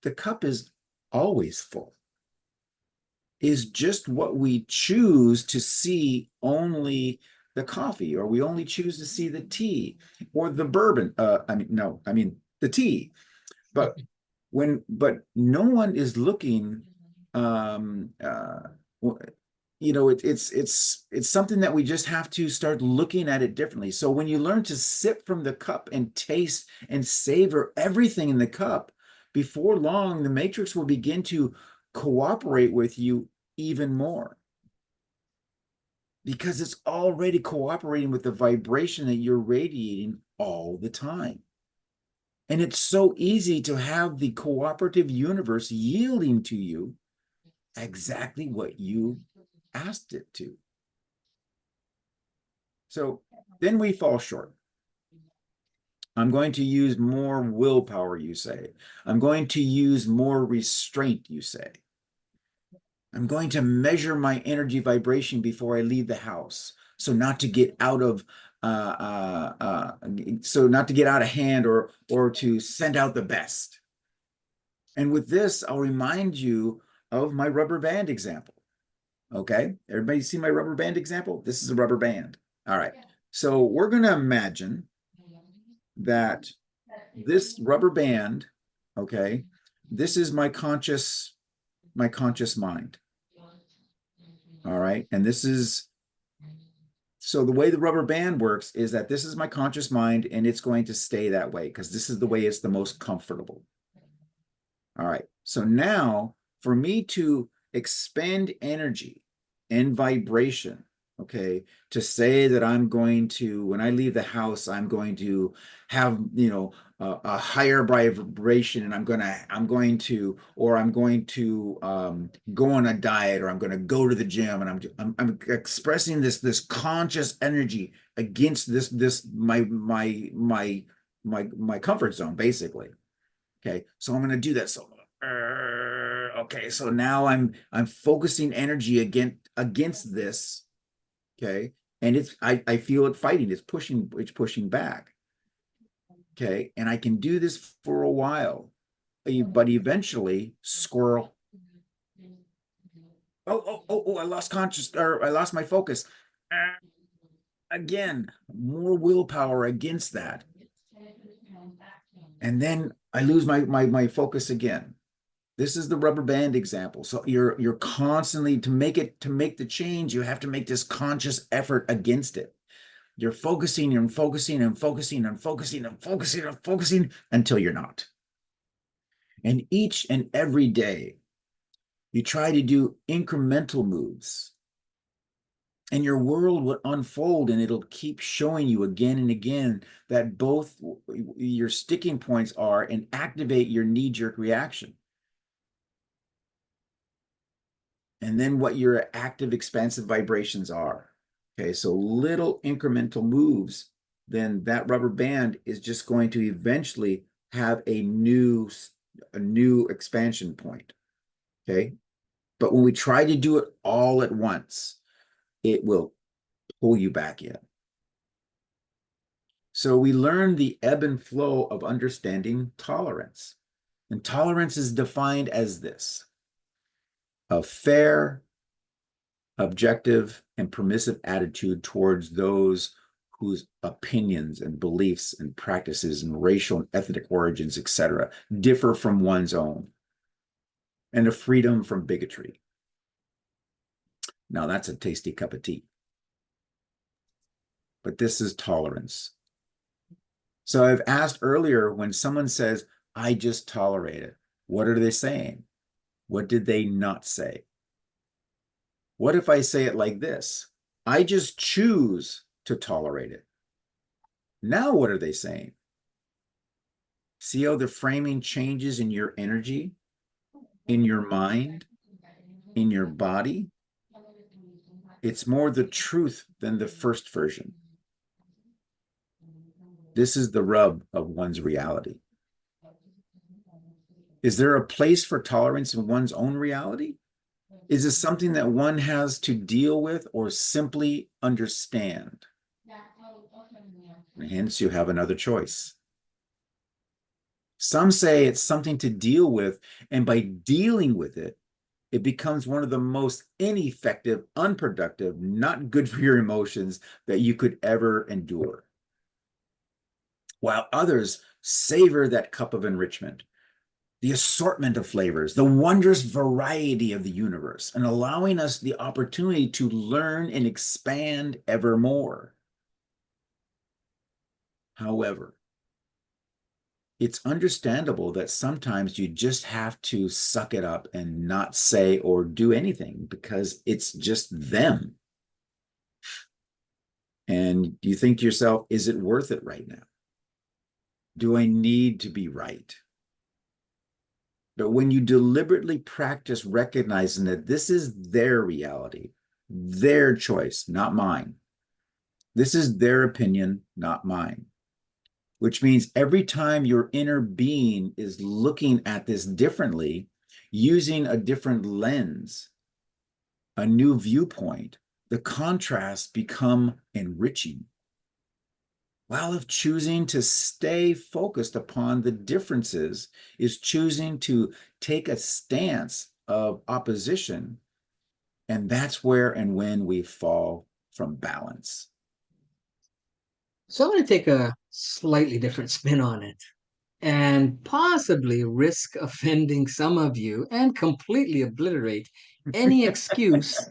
Speaker 2: the cup is always full. Is just what we choose to see only the coffee, or we only choose to see the tea or the bourbon. I mean the tea. But no one is looking, it's something that we just have to start looking at it differently. So when you learn to sip from the cup and taste and savor everything in the cup, before long, the matrix will begin to cooperate with you even more, because it's already cooperating with the vibration that you're radiating all the time. And it's so easy to have the cooperative universe yielding to you exactly what you asked it to. So then we fall short. I'm going to use more willpower, you say. I'm going to use more restraint, you say. I'm going to measure my energy vibration before I leave the house, so not to get out of hand, or to send out the best. And with this, I'll remind you of my rubber band example. Okay, everybody see my rubber band example? This is a rubber band. All right, so we're going to imagine that this rubber band, okay, this is my conscious mind. All right, and this is, so the way the rubber band works is that this is my conscious mind, and it's going to stay that way because this is the way it's the most comfortable. All right, so now for me to expend energy and vibration, okay, to say that I'm going to, when I leave the house, I'm going to have, a higher vibration, and I'm going to go on a diet, or I'm going to go to the gym, and I'm expressing this conscious energy against my comfort zone, basically. Okay, so I'm going to do that. So, okay, so now I'm focusing energy against this. Okay, and I feel it fighting. It's pushing back. Okay, and I can do this for a while, but eventually, squirrel. Oh! I lost or I lost my focus. Again, more willpower against that, and then I lose my focus again. This is the rubber band example. So you're constantly, to make the change, you have to make this conscious effort against it. You're focusing and focusing and focusing and focusing and focusing and focusing until you're not. And each and every day, you try to do incremental moves, and your world will unfold, and it'll keep showing you again and again that both your sticking points are and activate your knee-jerk reaction. And then what your active expansive vibrations are. Okay, so little incremental moves, then that rubber band is just going to eventually have a new expansion point. Okay, but when we try to do it all at once, it will pull you back in. So we learn the ebb and flow of understanding tolerance. And tolerance is defined as this: a fair, objective, and permissive attitude towards those whose opinions and beliefs and practices and racial and ethnic origins, etc., differ from one's own, and a freedom from bigotry. Now that's a tasty cup of tea. But this is tolerance. So I've asked earlier, when someone says, I just tolerate it, what are they saying? What did they not say? What if I say it like this? I just choose to tolerate it. Now what are they saying? See how the framing changes in your energy? in your mind, in your body. It's more the truth than the first version. This is the rub of one's reality. Is there a place for tolerance in one's own reality? Is this something that one has to deal with or simply understand? And hence, you have another choice. Some say it's something to deal with, and by dealing with it, it becomes one of the most ineffective, unproductive, not good for your emotions that you could ever endure. While others savor that cup of enrichment, the assortment of flavors, the wondrous variety of the universe, and allowing us the opportunity to learn and expand evermore. However, it's understandable that sometimes you just have to suck it up and not say or do anything because it's just them. And you think to yourself, is it worth it right now? Do I need to be right? But when you deliberately practice recognizing that this is their reality, their choice, not mine. This is their opinion, not mine. Which means every time your inner being is looking at this differently, using a different lens, a new viewpoint, the contrasts become enriching. While if choosing to stay focused upon the differences is choosing to take a stance of opposition, and that's where and when we fall from balance.
Speaker 1: So I'm going to take a slightly different spin on it and possibly risk offending some of you and completely obliterate any excuse,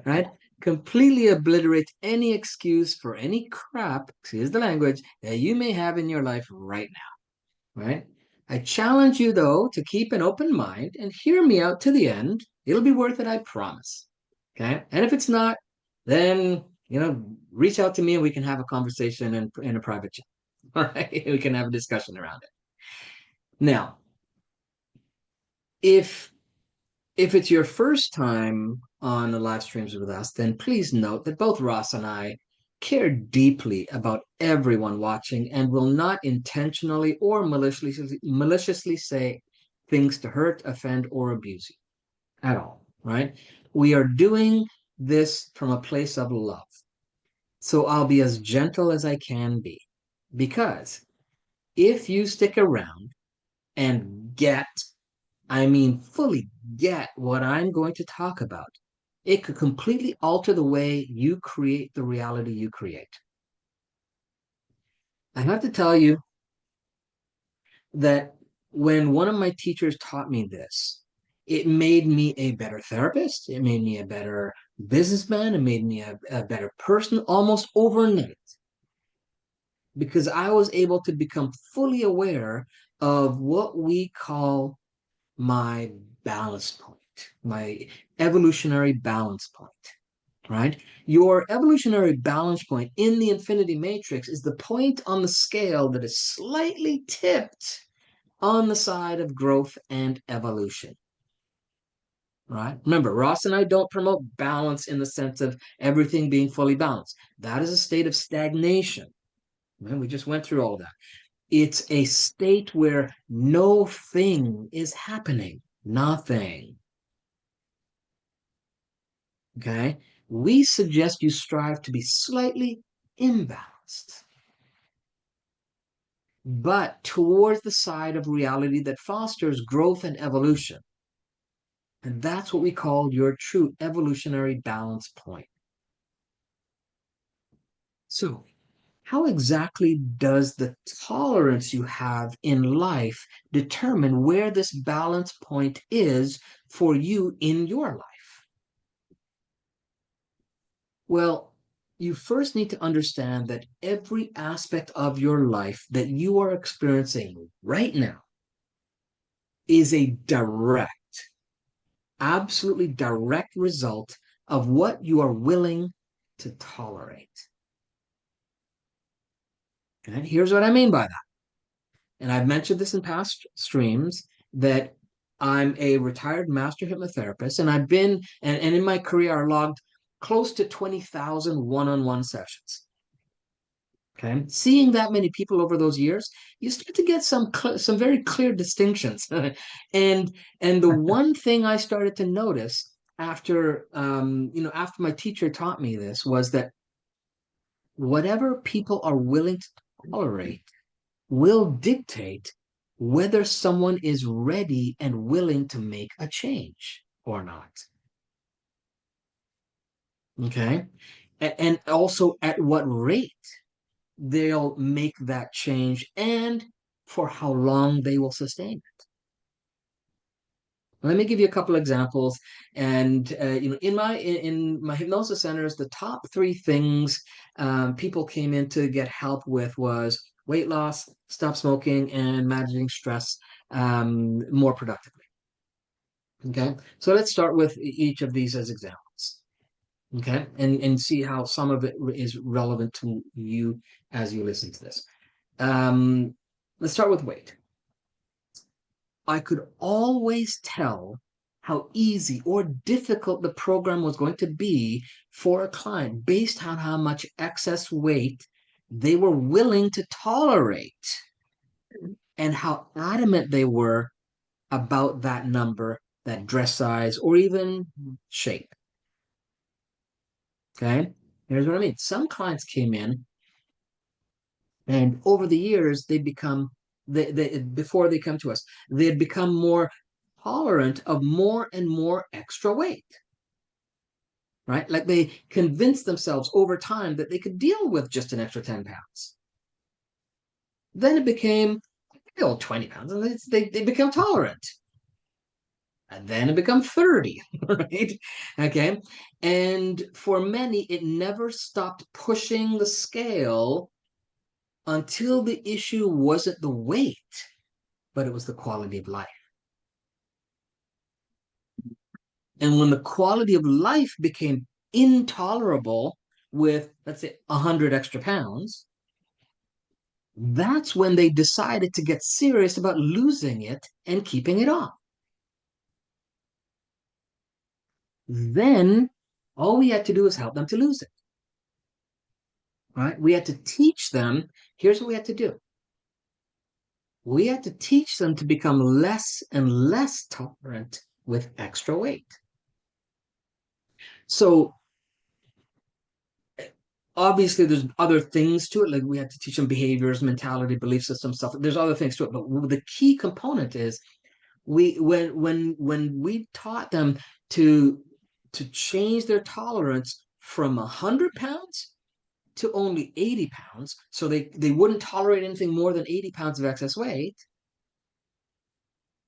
Speaker 1: right? Completely obliterate any excuse for any crap, excuse the language, that you may have in your life right now, right? I challenge you, though, to keep an open mind and hear me out to the end. It'll be worth it, I promise. Okay. And if it's not, then, reach out to me and we can have a conversation in a private chat. All right. We can have a discussion around it. Now, if if it's your first time on the live streams with us, then please note that both Ross and I care deeply about everyone watching and will not intentionally or maliciously say things to hurt, offend, or abuse you at all, right? We are doing this from a place of love. So I'll be as gentle as I can be because if you stick around and fully get what I'm going to talk about, it could completely alter the way you create the reality you create. I have to tell you that when one of my teachers taught me this, it made me a better therapist. It made me a better businessman. It made me a better person almost overnight because I was able to become fully aware of what we call my balance point, my evolutionary balance point, right? Your evolutionary balance point in the infinity matrix is the point on the scale that is slightly tipped on the side of growth and evolution, right? Remember, Ross and I don't promote balance in the sense of everything being fully balanced. That is a state of stagnation. Right? We just went through all that. It's a state where no thing is happening, nothing. Okay? We suggest you strive to be slightly imbalanced, but towards the side of reality that fosters growth and evolution. And that's what we call your true evolutionary balance point. So, how exactly does the tolerance you have in life determine where this balance point is for you in your life? Well, you first need to understand that every aspect of your life that you are experiencing right now is a absolutely direct result of what you are willing to tolerate. And here's what I mean by that. And I've mentioned this in past streams that I'm a retired master hypnotherapist, and I've been and in my career I logged close to 20,000 one-on-one sessions. Okay, seeing that many people over those years, you start to get some very clear distinctions. and and the one thing I started to notice after after my teacher taught me this was that whatever people are willing to tolerate will dictate whether someone is ready and willing to make a change or not. Okay. And also at what rate they'll make that change and for how long they will sustain it. Let me give you a couple examples. And in my hypnosis centers, the top three things people came in to get help with was weight loss, stop smoking, and managing stress more productively. Okay, so let's start with each of these as examples. Okay, and see how some of it is relevant to you as you listen to this. Um, let's start with weight. I could always tell how easy or difficult the program was going to be for a client based on how much excess weight they were willing to tolerate and how adamant they were about that number, that dress size, or even shape. Okay. Here's what I mean. Some clients came in and over the years before they come to us, they had become more tolerant of more and more extra weight. Right? Like they convinced themselves over time that they could deal with just an extra 10 pounds. Then it became 20 pounds and they become tolerant. And then it becomes 30, right? Okay. And for many, it never stopped pushing the scale until the issue wasn't the weight, but it was the quality of life. And when the quality of life became intolerable with, let's say, 100 extra pounds, that's when they decided to get serious about losing it and keeping it off. Then all we had to do was help them to lose it. Right? We had to teach them. Here's what we had to do. We had to teach them to become less and less tolerant with extra weight. So obviously there's other things to it, like we had to teach them behaviors, mentality, belief system stuff. There's other things to it, but the key component is when we taught them to change their tolerance from 100 pounds to only 80 pounds, so they wouldn't tolerate anything more than 80 pounds of excess weight,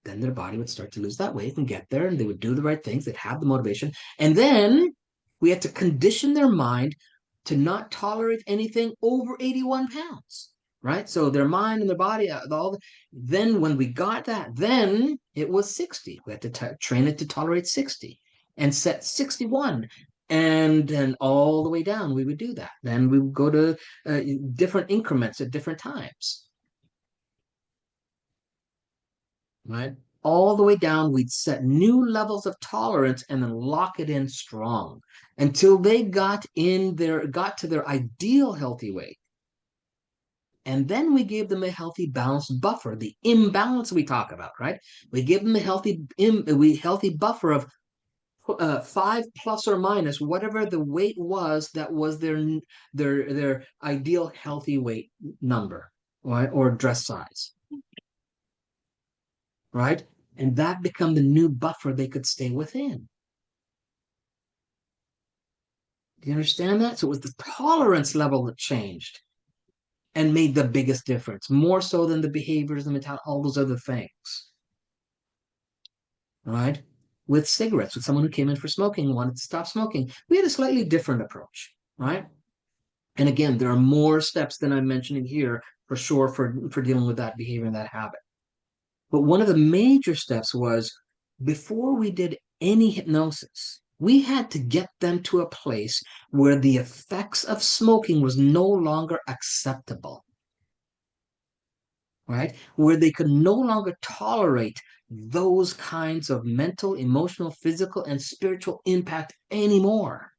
Speaker 1: then their body would start to lose that weight and get there, and they would do the right things. They'd have the motivation. And then we had to condition their mind to not tolerate anything over 81 pounds, right? So their mind and their body, then when we got that, then it was 60. We had to train it to tolerate 60 and set 61. And then all the way down, we would do that. Then we would go to different increments at different times, right? All the way down, we'd set new levels of tolerance and then lock it in strong until they got to their ideal healthy weight. And then we gave them a healthy balanced buffer, the imbalance we talk about, right? We give them a healthy buffer of 5 plus or minus whatever the weight was that was their ideal healthy weight number, right? Or dress size, right? And that become the new buffer they could stay within. Do you understand that? So it was the tolerance level that changed and made the biggest difference, more so than the behaviors, the mentality, all those other things. Right? With cigarettes, with someone who came in for smoking and wanted to stop smoking, we had a slightly different approach, right? And again, there are more steps than I'm mentioning here for sure for dealing with that behavior and that habit. But one of the major steps was before we did any hypnosis, we had to get them to a place where the effects of smoking was no longer acceptable, right? Where they could no longer tolerate those kinds of mental, emotional, physical, and spiritual impact anymore.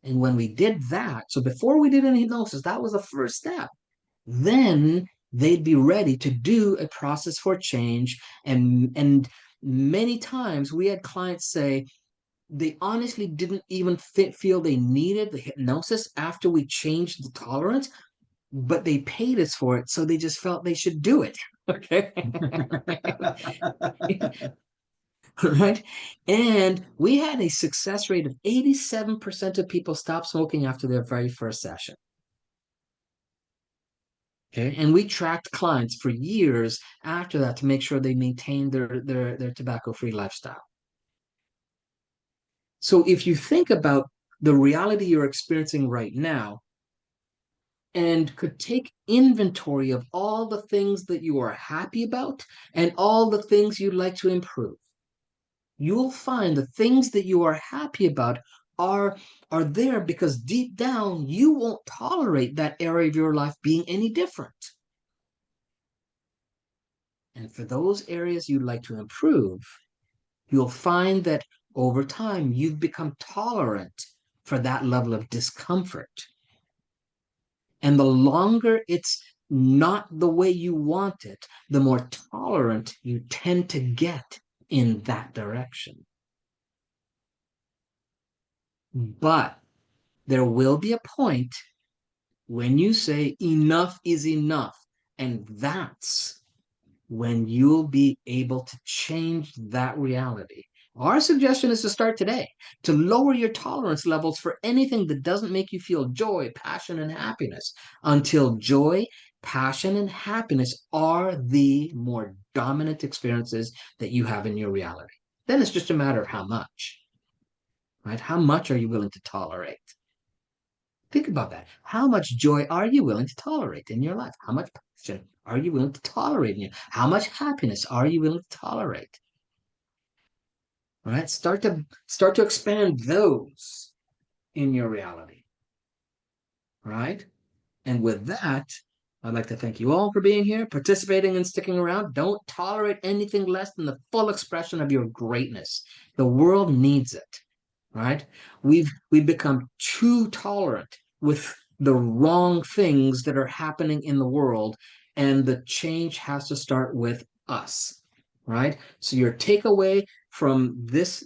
Speaker 1: And when we did that, so before we did any hypnosis, that was the first step. Then they'd be ready to do a process for change. And many times we had clients say they honestly didn't even feel they needed the hypnosis after we changed the tolerance, but they paid us for it, so they just felt they should do it. Okay. Right. And we had a success rate of 87% of people stop smoking after their very first session. Okay. And we tracked clients for years after that to make sure they maintained their tobacco-free lifestyle. So if you think about the reality you're experiencing right now and could take inventory of all the things that you are happy about and all the things you'd like to improve, you'll find the things that you are happy about are are there because deep down you won't tolerate that area of your life being any different. And for those areas you'd like to improve, you'll find that over time you've become tolerant for that level of discomfort. And the longer it's not the way you want it, the more tolerant you tend to get in that direction. But there will be a point when you say enough is enough, and that's when you'll be able to change that reality. Our suggestion is to start today, to lower your tolerance levels for anything that doesn't make you feel joy, passion, and happiness until joy, passion, and happiness are the more dominant experiences that you have in your reality. Then it's just a matter of how much, right? How much are you willing to tolerate? Think about that. How much joy are you willing to tolerate in your life? How much passion are you willing to tolerate in you? How much happiness are you willing to tolerate? All right, start to expand those in your reality. All right? And with that, I'd like to thank you all for being here, participating, and sticking around. Don't tolerate anything less than the full expression of your greatness. The world needs it. Right? We've become too tolerant with the wrong things that are happening in the world, and the change has to start with us. Right? So your takeaway from this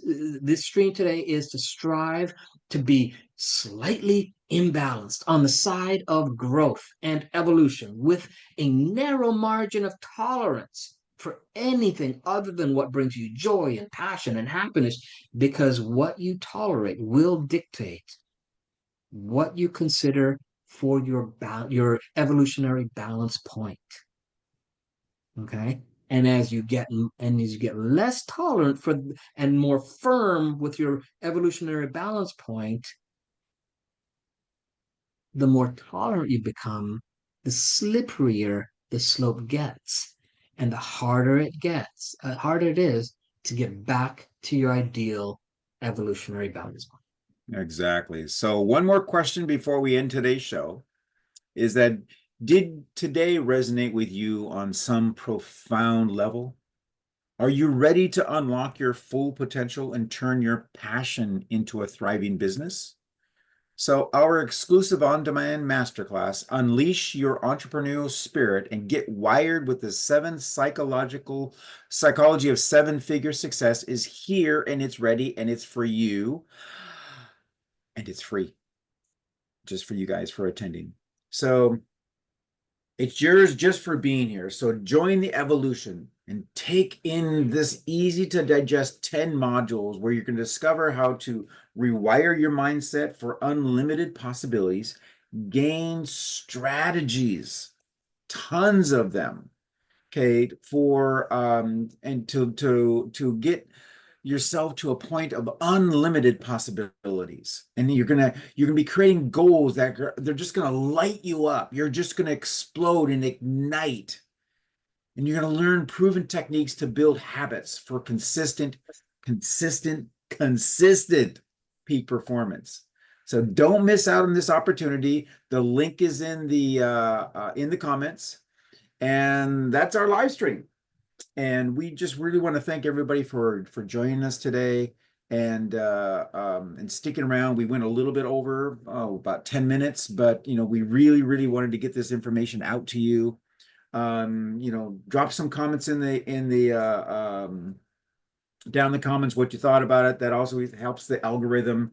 Speaker 1: stream today is to strive to be slightly imbalanced on the side of growth and evolution with a narrow margin of tolerance for anything other than what brings you joy and passion and happiness, because what you tolerate will dictate what you consider for your evolutionary balance point. Okay. And as you get less tolerant for and more firm with your evolutionary balance point, the more tolerant you become, the slipperier the slope gets, and the harder it is to get back to your ideal evolutionary balance point.
Speaker 2: Exactly. So one more question before we end today's show is that did today resonate with you on some profound level? Are you ready to unlock your full potential and turn your passion into a thriving business? So our exclusive on-demand masterclass, Unleash Your Entrepreneurial Spirit and Get Wired with the Psychology of Seven-Figure Success is here, and it's ready, and it's for you, and it's free just for you guys for attending. So it's yours just for being here. So join the evolution and take in this easy to digest 10 modules where you can discover how to rewire your mindset for unlimited possibilities, gain strategies, tons of them, okay, for and to get yourself to a point of unlimited possibilities. And you're gonna be creating goals that they're just gonna light you up. You're just gonna explode and ignite. And you're gonna learn proven techniques to build habits for consistent peak performance. So don't miss out on this opportunity. The link is in the comments, and that's our live stream. And we just really want to thank everybody for joining us today and sticking around. We went a little bit over about 10 minutes, but we really wanted to get this information out to you. Drop some comments in the down in the comments what you thought about it. That also helps the algorithm,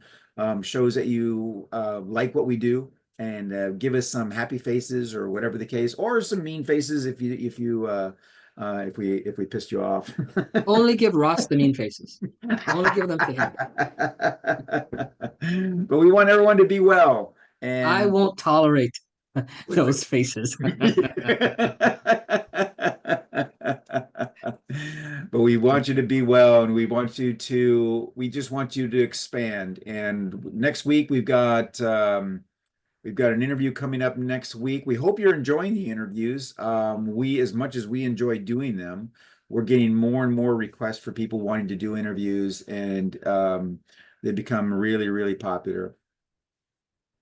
Speaker 2: shows that you like what we do, and give us some happy faces or whatever the case, or some mean faces if we pissed you off.
Speaker 1: Only give Ross the mean faces. Only give them to him.
Speaker 2: But we want everyone to be well.
Speaker 1: I
Speaker 2: And
Speaker 1: won't tolerate those faces.
Speaker 2: but we want you to be well, and we just want you to expand. And next week we've got an interview coming up next week. We hope you're enjoying the interviews. As much as we enjoy doing them, we're getting more and more requests for people wanting to do interviews, and they become really popular.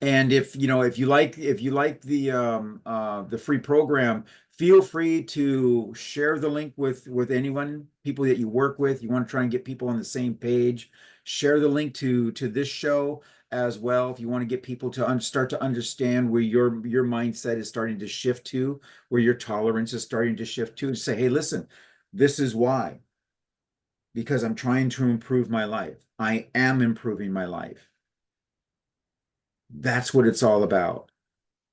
Speaker 2: And if you like the free program, feel free to share the link with anyone, people that you work with. You want to try and get people on the same page. Share the link to this show as well if you want to get people to start to understand where your mindset is starting to shift to, where your tolerance is starting to shift to, and say, hey, listen, this is why. Because I'm trying to improve my life. I am improving my life. That's what it's all about.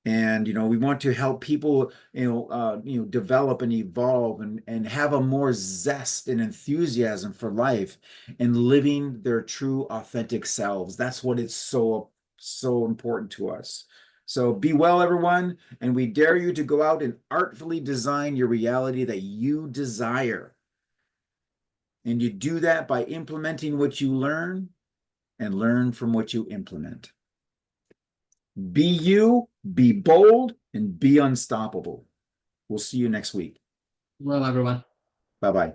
Speaker 2: And we want to help people develop and evolve and have a more zest and enthusiasm for life and living their true authentic selves. That's what it's so important to us. So be well, everyone, and we dare you to go out and artfully design your reality that you desire. And you do that by implementing what you learn and learn from what you implement. Be you, be bold, and be unstoppable. We'll see you next week.
Speaker 1: Well, everyone.
Speaker 2: Bye-bye.